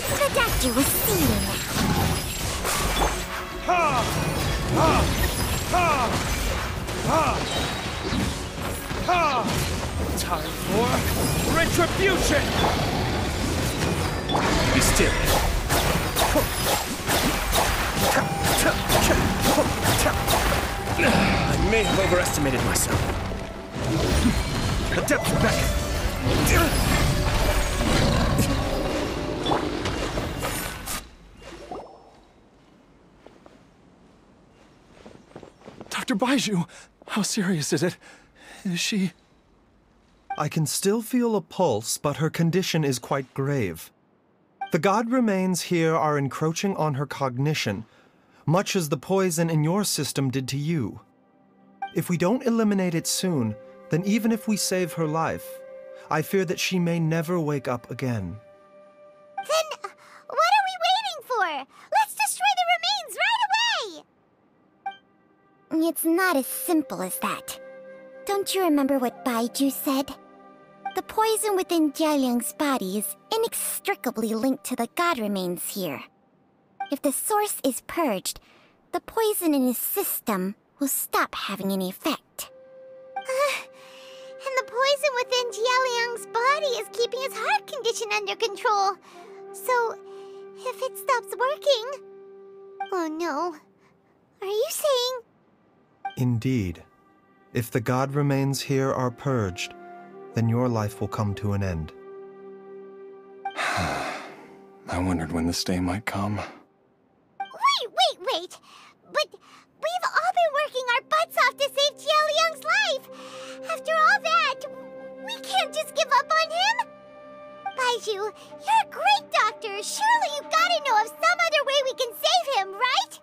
The doctor was seeing. Time for retribution! Be still. I may have overestimated myself. Adept back. Dr. Baizhu, how serious is it? Is she... I can still feel a pulse, but her condition is quite grave. The god remains here are encroaching on her cognition, much as the poison in your system did to you. If we don't eliminate it soon, then even if we save her life, I fear that she may never wake up again. Then, what are we waiting for? Let's destroy the remains right away! It's not as simple as that. Don't you remember what Baizhu said? The poison within Jialiang's body is inextricably linked to the god remains here. If the source is purged, the poison in his system will stop having any effect. And the poison within Jialiang's body is keeping his heart condition under control. So, if it stops working... Oh no. Are you saying... Indeed. If the god remains here are purged, then your life will come to an end. I wondered when this day might come. Wait! But we've all been working our butts off to save Jialiang's life! After all that, we can't just give up on him! Baizhu, you're a great doctor! Surely you gotta know of some other way we can save him, right?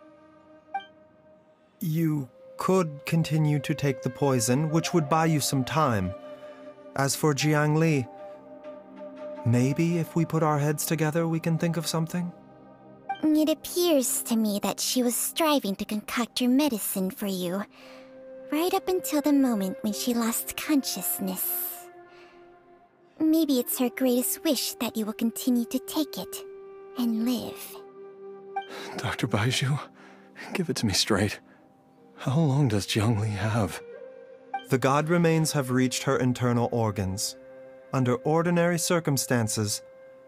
You could continue to take the poison, which would buy you some time. As for Jiangli, maybe if we put our heads together, we can think of something? It appears to me that she was striving to concoct your medicine for you, right up until the moment when she lost consciousness. Maybe it's her greatest wish that you will continue to take it and live. Dr. Baizhu, give it to me straight. How long does Jiangli have? The god remains have reached her internal organs. Under ordinary circumstances,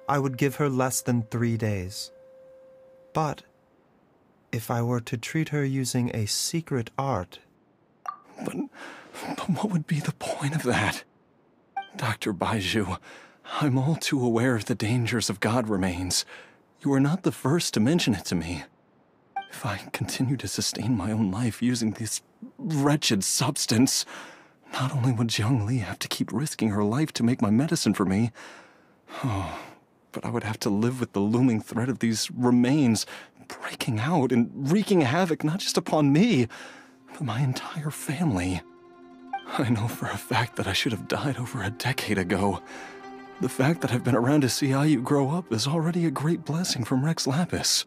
I would give her less than 3 days. But if I were to treat her using a secret art... But what would be the point of that? Dr. Baizhu, I'm all too aware of the dangers of god remains. You are not the first to mention it to me. If I continue to sustain my own life using this wretched substance, not only would Jiangli have to keep risking her life to make my medicine for me, but I would have to live with the looming threat of these remains breaking out and wreaking havoc not just upon me, but my entire family. I know for a fact that I should have died over a decade ago. The fact that I've been around to see IU grow up is already a great blessing from Rex Lapis.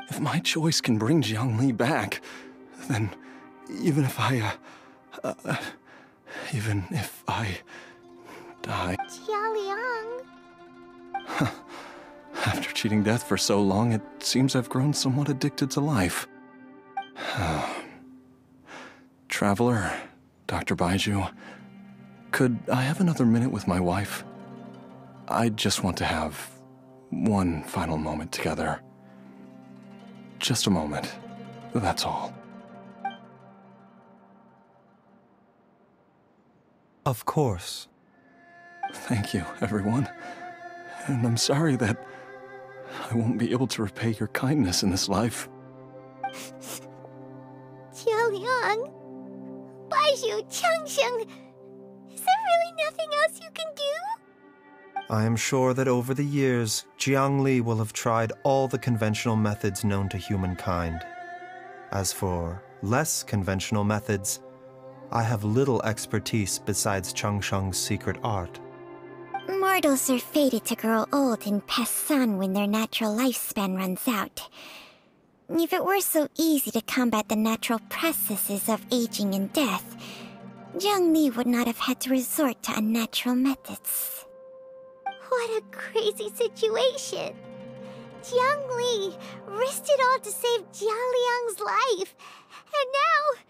If my choice can bring Jiangli back, then even if I die... Jialiang... After cheating death for so long, it seems I've grown somewhat addicted to life. Traveler, Dr. Baizhu, could I have another minute with my wife? I just want to have one final moment together. Just a moment, that's all. Of course. Thank you, everyone. And I'm sorry that I won't be able to repay your kindness in this life. Jialiang, Baizhu, Changsheng, is there really nothing else you can do? I am sure that over the years, Jiangli will have tried all the conventional methods known to humankind. As for less conventional methods, I have little expertise besides Changsheng's secret art. Mortals are fated to grow old and pass on when their natural lifespan runs out. If it were so easy to combat the natural processes of aging and death, Jiangli would not have had to resort to unnatural methods. What a crazy situation. Jiangli risked it all to save Jialiang's life. And now,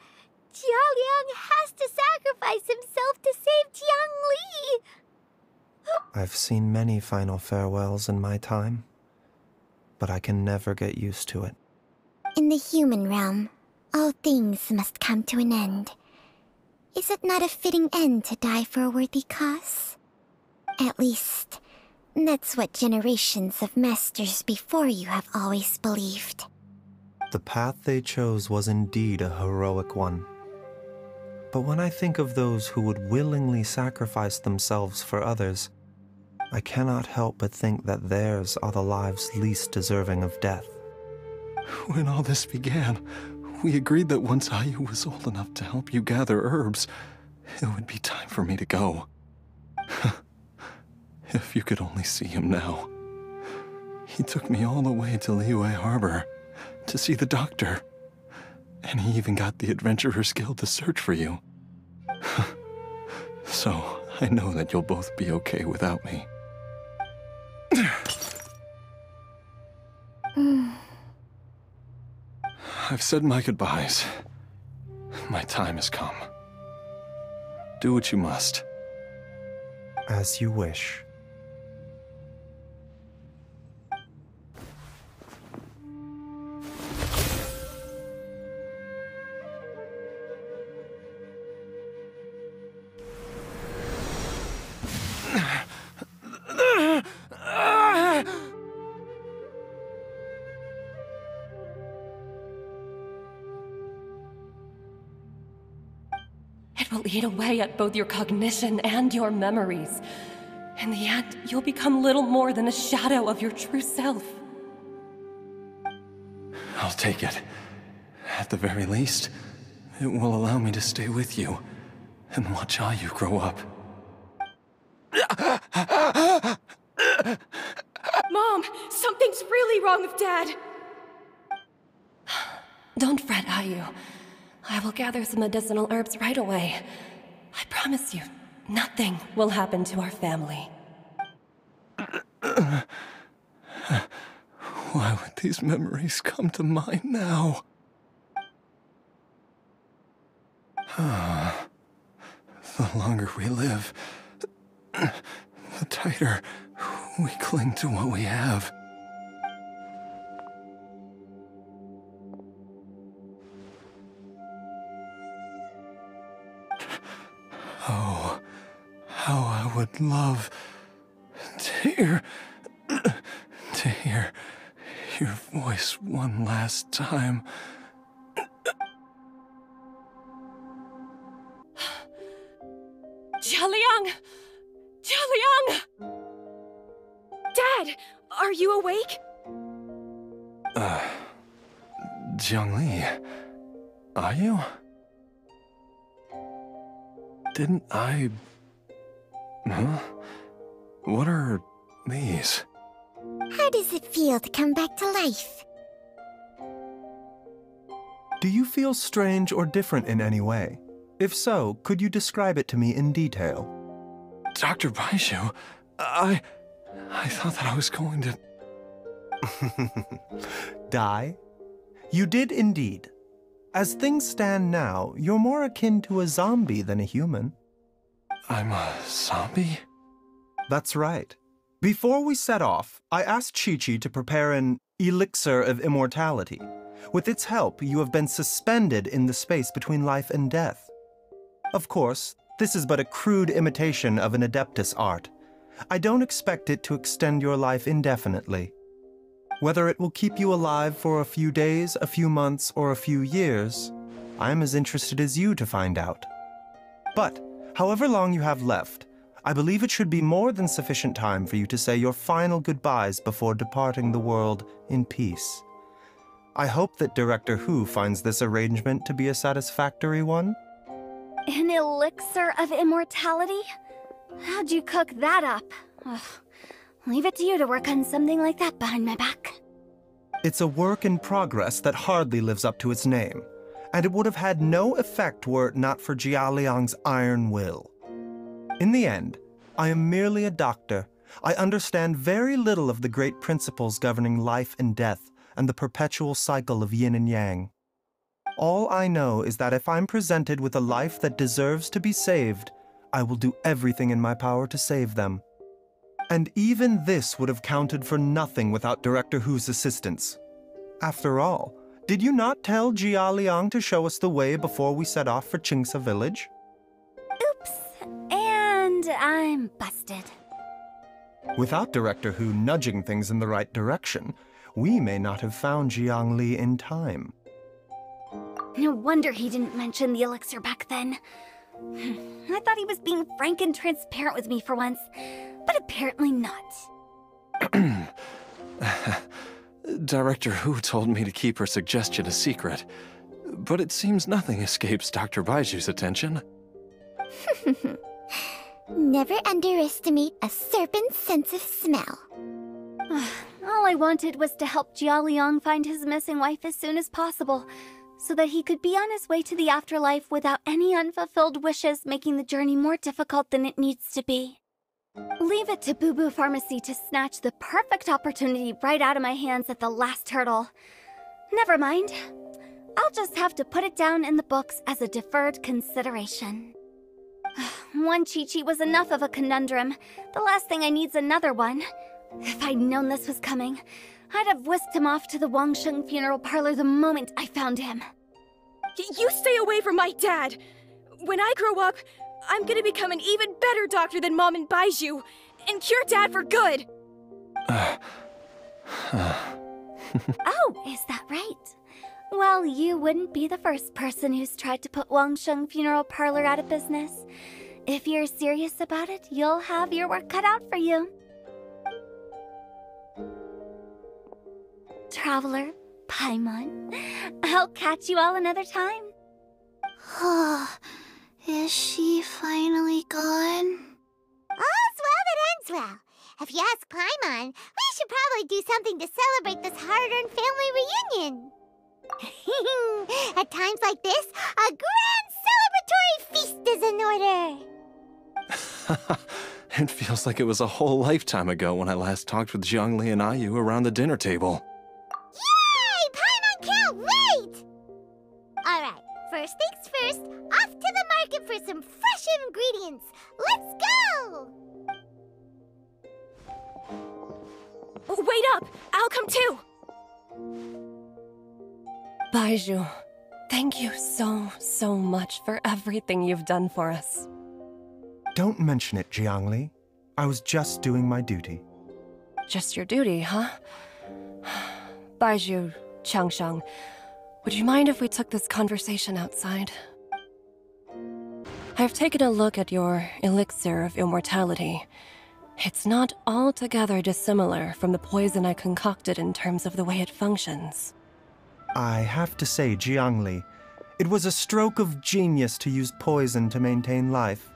Jialiang has to sacrifice himself to save Jiangli. I've seen many final farewells in my time, but I can never get used to it. In the human realm, all things must come to an end. Is it not a fitting end to die for a worthy cause? At least, that's what generations of masters before you have always believed. The path they chose was indeed a heroic one. But when I think of those who would willingly sacrifice themselves for others, I cannot help but think that theirs are the lives least deserving of death. When all this began, we agreed that once Ayu was old enough to help you gather herbs, it would be time for me to go. If you could only see him now. He took me all the way to Liyue Harbor to see the doctor. And he even got the Adventurers Guild to search for you. So, I know that you'll both be okay without me. I've said my goodbyes. My time has come. Do what you must. As you wish. It will eat away at both your cognition and your memories. In the end, you'll become little more than a shadow of your true self. I'll take it. At the very least, it will allow me to stay with you and watch Ayu grow up. Mom, something's really wrong with Dad. Don't fret, Ayu. I will gather some medicinal herbs right away. I promise you, nothing will happen to our family. Why would these memories come to mind now? The longer we live, the tighter we cling to what we have. Oh, how I would love to hear your voice one last time. Jialiang! Jialiang! Dad, are you awake? Jiangli, are you? Didn't I... Huh? What are these? How does it feel to come back to life? Do you feel strange or different in any way? If so, could you describe it to me in detail? Dr. Baizhu, I thought that I was going to... Die? You did indeed. As things stand now, you're more akin to a zombie than a human. I'm a zombie? That's right. Before we set off, I asked Chi-Chi to prepare an elixir of immortality. With its help, you have been suspended in the space between life and death. Of course, This is but a crude imitation of an Adeptus art. I don't expect it to extend your life indefinitely. Whether it will keep you alive for a few days, a few months, or a few years, I am as interested as you to find out. But, however long you have left, I believe it should be more than sufficient time for you to say your final goodbyes before departing the world in peace. I hope that Director Hu finds this arrangement to be a satisfactory one. An elixir of immortality? How'd you cook that up? Ugh. Leave it to you to work on something like that behind my back. It's a work in progress that hardly lives up to its name, and it would have had no effect were it not for Jialiang's iron will. In the end, I am merely a doctor. I understand very little of the great principles governing life and death and the perpetual cycle of yin and yang. All I know is that if I'm presented with a life that deserves to be saved, I will do everything in my power to save them. And even this would have counted for nothing without Director Hu's assistance. After all, did you not tell Jialiang to show us the way before we set off for Qingce village? Oops, and I'm busted. Without Director Hu nudging things in the right direction, we may not have found Jiangli in time. No wonder he didn't mention the elixir back then. I thought he was being frank and transparent with me for once, but apparently not. Director Hu told me to keep her suggestion a secret, but it seems nothing escapes Dr. Baizhu's attention. Never underestimate a serpent's sense of smell. All I wanted was to help Jialiang find his missing wife as soon as possible, so that he could be on his way to the afterlife without any unfulfilled wishes making the journey more difficult than it needs to be. Leave it to Boo Boo Pharmacy to snatch the perfect opportunity right out of my hands at the last hurdle. Never mind. I'll just have to put it down in the books as a deferred consideration. One Chi-Chi was enough of a conundrum. The last thing I need's another one. If I'd known this was coming, I'd have whisked him off to the Wangsheng funeral parlor the moment I found him. You stay away from my dad! When I grow up, I'm gonna become an even better doctor than Mom and Baizhu, and cure Dad for good! Oh, is that right? Well, you wouldn't be the first person who's tried to put Wangsheng funeral parlor out of business. If you're serious about it, you'll have your work cut out for you. Traveler, Paimon, I'll catch you all another time. Is she finally gone? All's well that ends well. If you ask Paimon, we should probably do something to celebrate this hard-earned family reunion. At times like this, a grand celebratory feast is in order. It feels like it was a whole lifetime ago when I last talked with Zhongli and Ayu around the dinner table. Yay! Paimon can't wait! Alright, first things first, off to the market for some fresh ingredients. Let's go! Wait up! I'll come too! Baizhu, thank you so much for everything you've done for us. Don't mention it, Jiangli. I was just doing my duty. Just your duty, huh? Baizhu, Changsheng, would you mind if we took this conversation outside? I've taken a look at your elixir of immortality. It's not altogether dissimilar from the poison I concocted in terms of the way it functions. I have to say, Jiangli, it was a stroke of genius to use poison to maintain life.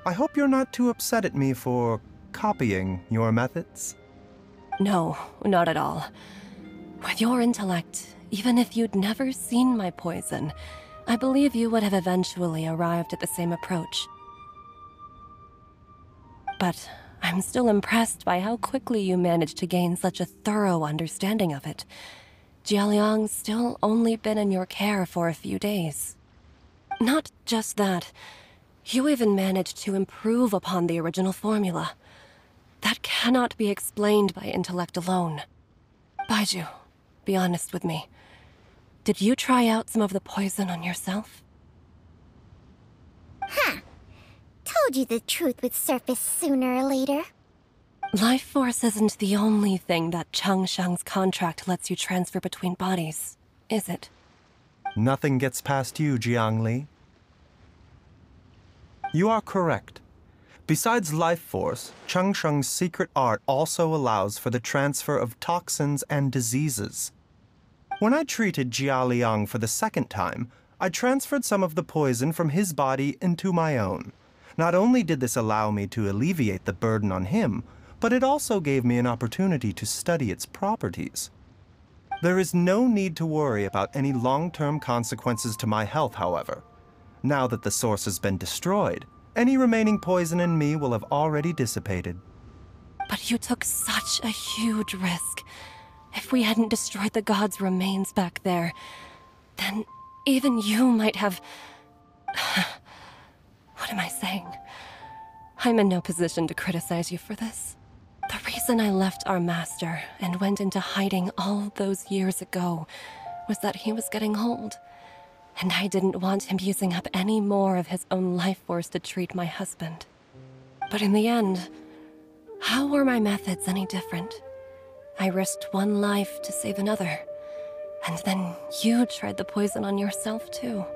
I hope you're not too upset at me for copying your methods. No, not at all. With your intellect, even if you'd never seen my poison, I believe you would have eventually arrived at the same approach. But I'm still impressed by how quickly you managed to gain such a thorough understanding of it. Jialiang's still only been in your care for a few days. Not just that, you even managed to improve upon the original formula. That cannot be explained by intellect alone. Baizhu, be honest with me. Did you try out some of the poison on yourself? Huh. told you the truth would surface sooner or later. Life force isn't the only thing that Changsheng's contract lets you transfer between bodies, is it? Nothing gets past you, Jiangli. You are correct. Besides life force, Changsheng's secret art also allows for the transfer of toxins and diseases. When I treated Jialiang for the second time, I transferred some of the poison from his body into my own. Not only did this allow me to alleviate the burden on him, but it also gave me an opportunity to study its properties. There is no need to worry about any long-term consequences to my health, however. Now that the source has been destroyed, any remaining poison in me will have already dissipated. But you took such a huge risk. If we hadn't destroyed the god's remains back there, then even you might have... What am I saying? I'm in no position to criticize you for this. The reason I left our master and went into hiding all those years ago was that he was getting old, and I didn't want him using up any more of his own life force to treat my husband. But in the end, how were my methods any different? I risked one life to save another, and then you tried the poison on yourself too.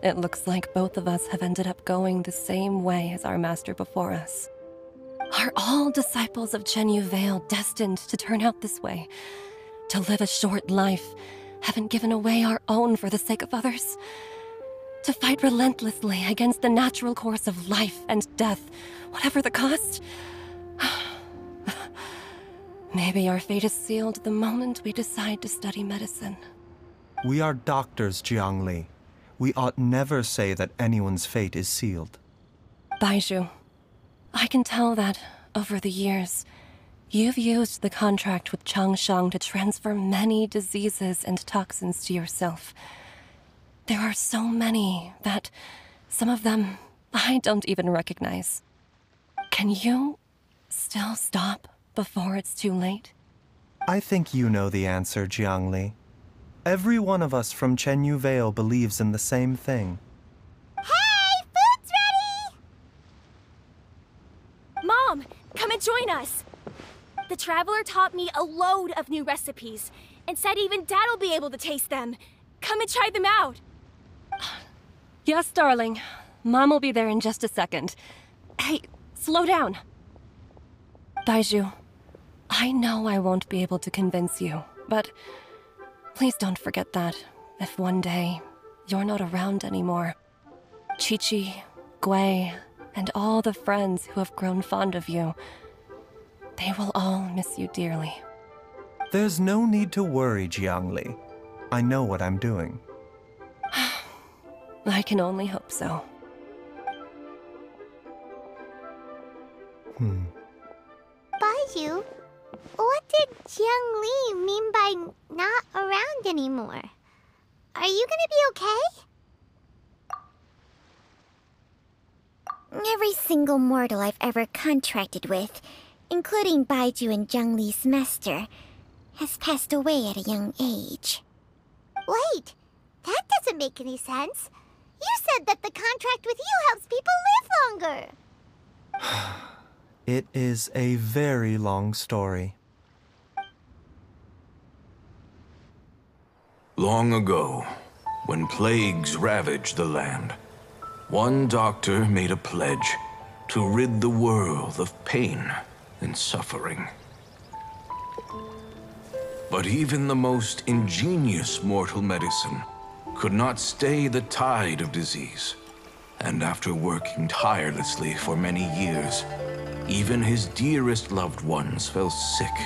It looks like both of us have ended up going the same way as our master before us. Are all disciples of Chenyu Vale destined to turn out this way? To live a short life, having given away our own for the sake of others? To fight relentlessly against the natural course of life and death, whatever the cost? Maybe our fate is sealed the moment we decide to study medicine. We are doctors, Jiangli. We ought never say that anyone's fate is sealed. Baizhu, I can tell that, over the years, you've used the contract with Changsheng to transfer many diseases and toxins to yourself. There are so many that, some of them, I don't even recognize. Can you still stop before it's too late? I think you know the answer, Jiangli. Every one of us from Chenyu Vale believes in the same thing. Hey, food's ready! Mom, come and join us. The Traveler taught me a load of new recipes and said even Dad'll be able to taste them. Come and try them out. Yes, darling. Mom will be there in just a second. Hey, slow down. Baizhu, I know I won't be able to convince you, but please don't forget that if one day you're not around anymore, Qiqi, Gui, and all the friends who have grown fond of you, they will all miss you dearly. There's no need to worry, Jiangli. I know what I'm doing. I can only hope so. Baizhu, what did Jiang Li mean by not around anymore? Are you gonna be okay? Every single mortal I've ever contracted with, including Baizhu and Jiang Li's master, has passed away at a young age. Wait, that doesn't make any sense. You said that the contract with you helps people live longer. It is a very long story. Long ago, when plagues ravaged the land, one doctor made a pledge to rid the world of pain and suffering. But even the most ingenious mortal medicine could not stay the tide of disease. And after working tirelessly for many years, even his dearest loved ones fell sick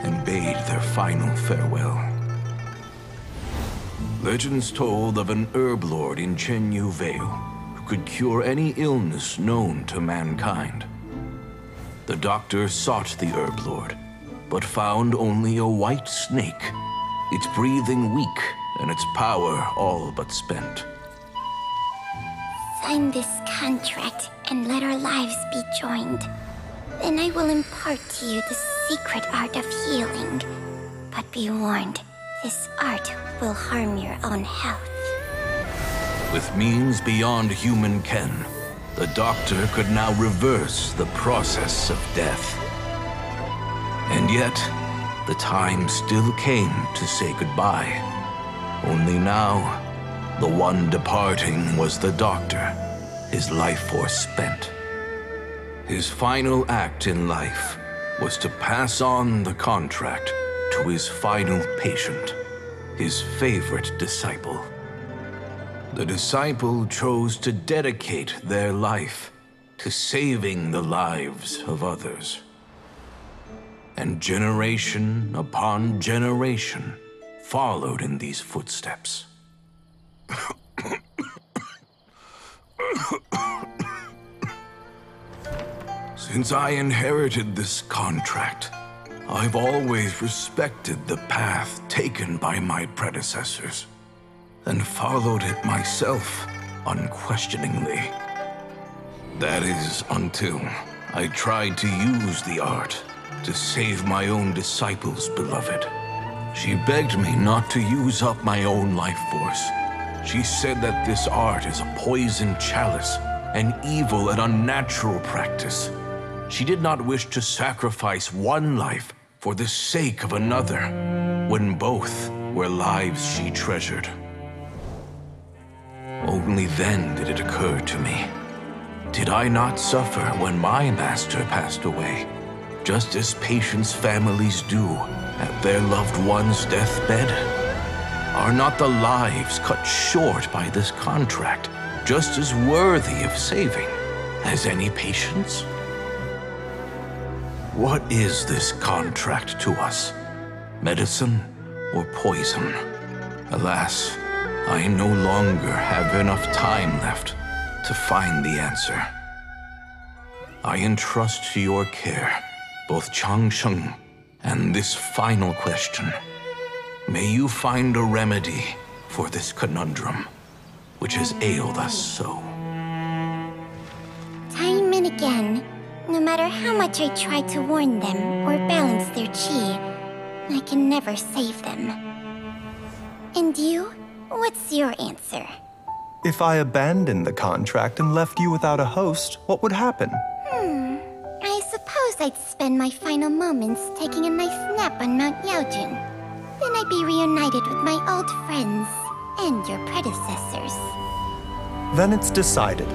and bade their final farewell. Legends told of an herb lord in Chenyu Vale who could cure any illness known to mankind. The doctor sought the herb lord, but found only a white snake, its breathing weak and its power all but spent. Sign this contract and let our lives be joined. Then I will impart to you the secret art of healing. But be warned, this art will harm your own health. With means beyond human ken, The doctor could now reverse the process of death. And yet, the time still came to say goodbye. Only now, the one departing was the doctor, his life force spent. His final act in life was to pass on the contract to his final patient, his favorite disciple. The disciple chose to dedicate their life to saving the lives of others. And generation upon generation followed in these footsteps. Since I inherited this contract, I've always respected the path taken by my predecessors, and followed it myself unquestioningly. That is until I tried to use the art to save my own disciple's beloved. She begged me not to use up my own life force. She said that this art is a poison chalice, an evil and unnatural practice. She did not wish to sacrifice one life for the sake of another, when both were lives she treasured. Only then did it occur to me. Did I not suffer when my master passed away, just as patients' families do at their loved one's deathbed? Are not the lives cut short by this contract just as worthy of saving as any patient's? What is this contract to us? Medicine or poison? Alas, I no longer have enough time left to find the answer. I entrust to your care both Changsheng and this final question. May you find a remedy for this conundrum, which has ailed us so. Time and again, no matter how much I try to warn them or balance their chi, I can never save them. And you? What's your answer? If I abandoned the contract and left you without a host, what would happen? I suppose I'd spend my final moments taking a nice nap on Mount Yaojun. Then I'd be reunited with my old friends and your predecessors. Then it's decided.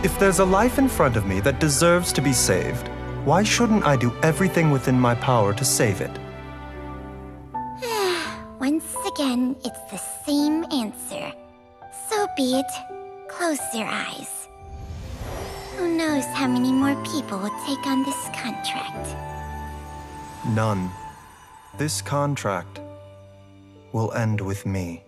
If there's a life in front of me that deserves to be saved, why shouldn't I do everything within my power to save it? Once again, it's the same answer. So be it. Close your eyes. Who knows how many more people will take on this contract? None. This contract will end with me.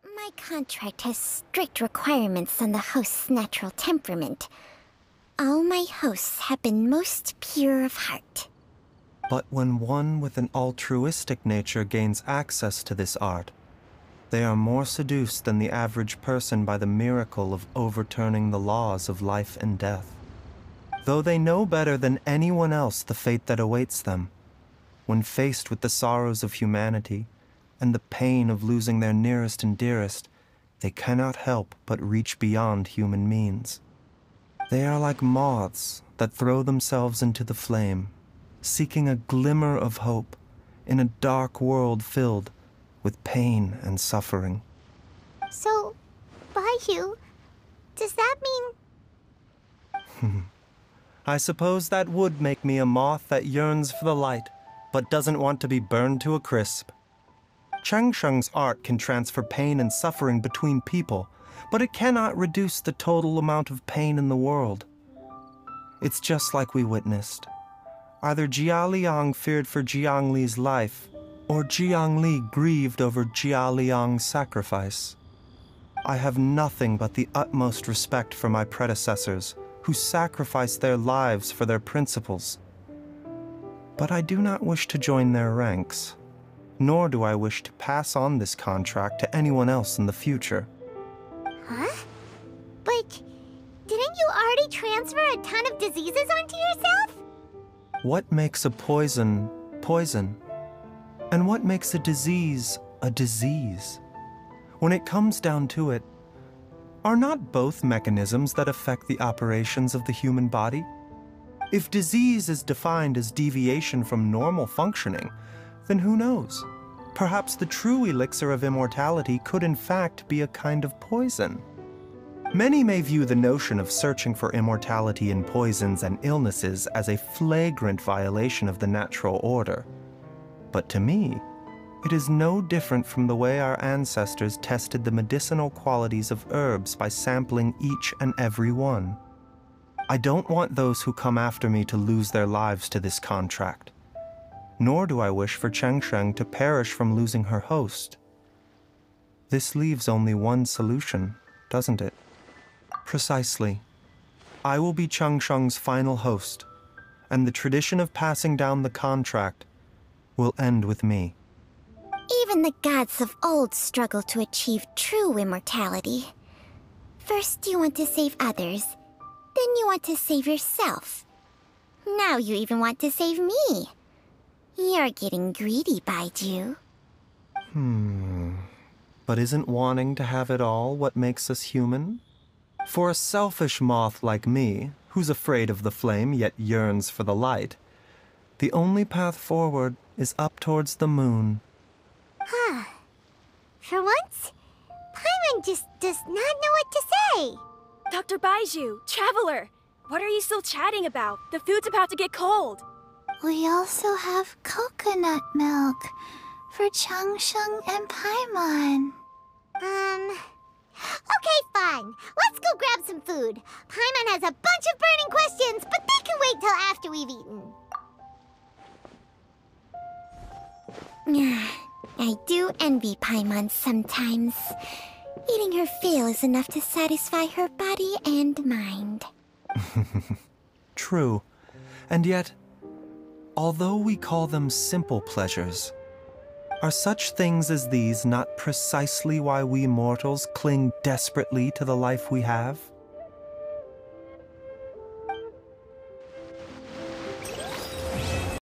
My contract has strict requirements on the host's natural temperament. All my hosts have been most pure of heart. But when one with an altruistic nature gains access to this art, they are more seduced than the average person by the miracle of overturning the laws of life and death. Though they know better than anyone else the fate that awaits them, when faced with the sorrows of humanity and the pain of losing their nearest and dearest, they cannot help but reach beyond human means. They are like moths that throw themselves into the flame, seeking a glimmer of hope in a dark world filled with pain and suffering. So, Baizhu, does that mean... I suppose that would make me a moth that yearns for the light, but doesn't want to be burned to a crisp. Changsheng's art can transfer pain and suffering between people, but it cannot reduce the total amount of pain in the world. It's just like we witnessed. Either Jia Liang feared for Jiang Li's life, or Jiang Li grieved over Jia Liang's sacrifice. I have nothing but the utmost respect for my predecessors, who sacrificed their lives for their principles. But I do not wish to join their ranks, nor do I wish to pass on this contract to anyone else in the future. Huh? But didn't you already transfer a ton of diseases onto yourself? What makes a poison, poison? And what makes a disease, a disease? When it comes down to it, Are not both mechanisms that affect the operations of the human body? If disease is defined as deviation from normal functioning, then who knows? Perhaps the true elixir of immortality could in fact be a kind of poison. Many may view the notion of searching for immortality in poisons and illnesses as a flagrant violation of the natural order. But to me, it is no different from the way our ancestors tested the medicinal qualities of herbs by sampling each and every one. I don't want those who come after me to lose their lives to this contract. Nor do I wish for Chengsheng to perish from losing her host. This leaves only one solution, doesn't it? Precisely. I will be Chengsheng's final host, and the tradition of passing down the contract will end with me. Even the gods of old struggle to achieve true immortality. First you want to save others, then you want to save yourself. Now you even want to save me. You're getting greedy, Baizhu. But isn't wanting to have it all what makes us human? For a selfish moth like me, who's afraid of the flame yet yearns for the light, the only path forward is up towards the moon. For once, Paimon just does not know what to say. Dr. Baizhu, Traveler, what are you still chatting about? The food's about to get cold. We also have coconut milk for Changsheng and Paimon. Okay, fine. Let's go grab some food. Paimon has a bunch of burning questions, but they can wait till after we've eaten. I do envy Paimon sometimes. Eating her fill is enough to satisfy her body and mind. True. And yet, although we call them simple pleasures, are such things as these not precisely why we mortals cling desperately to the life we have?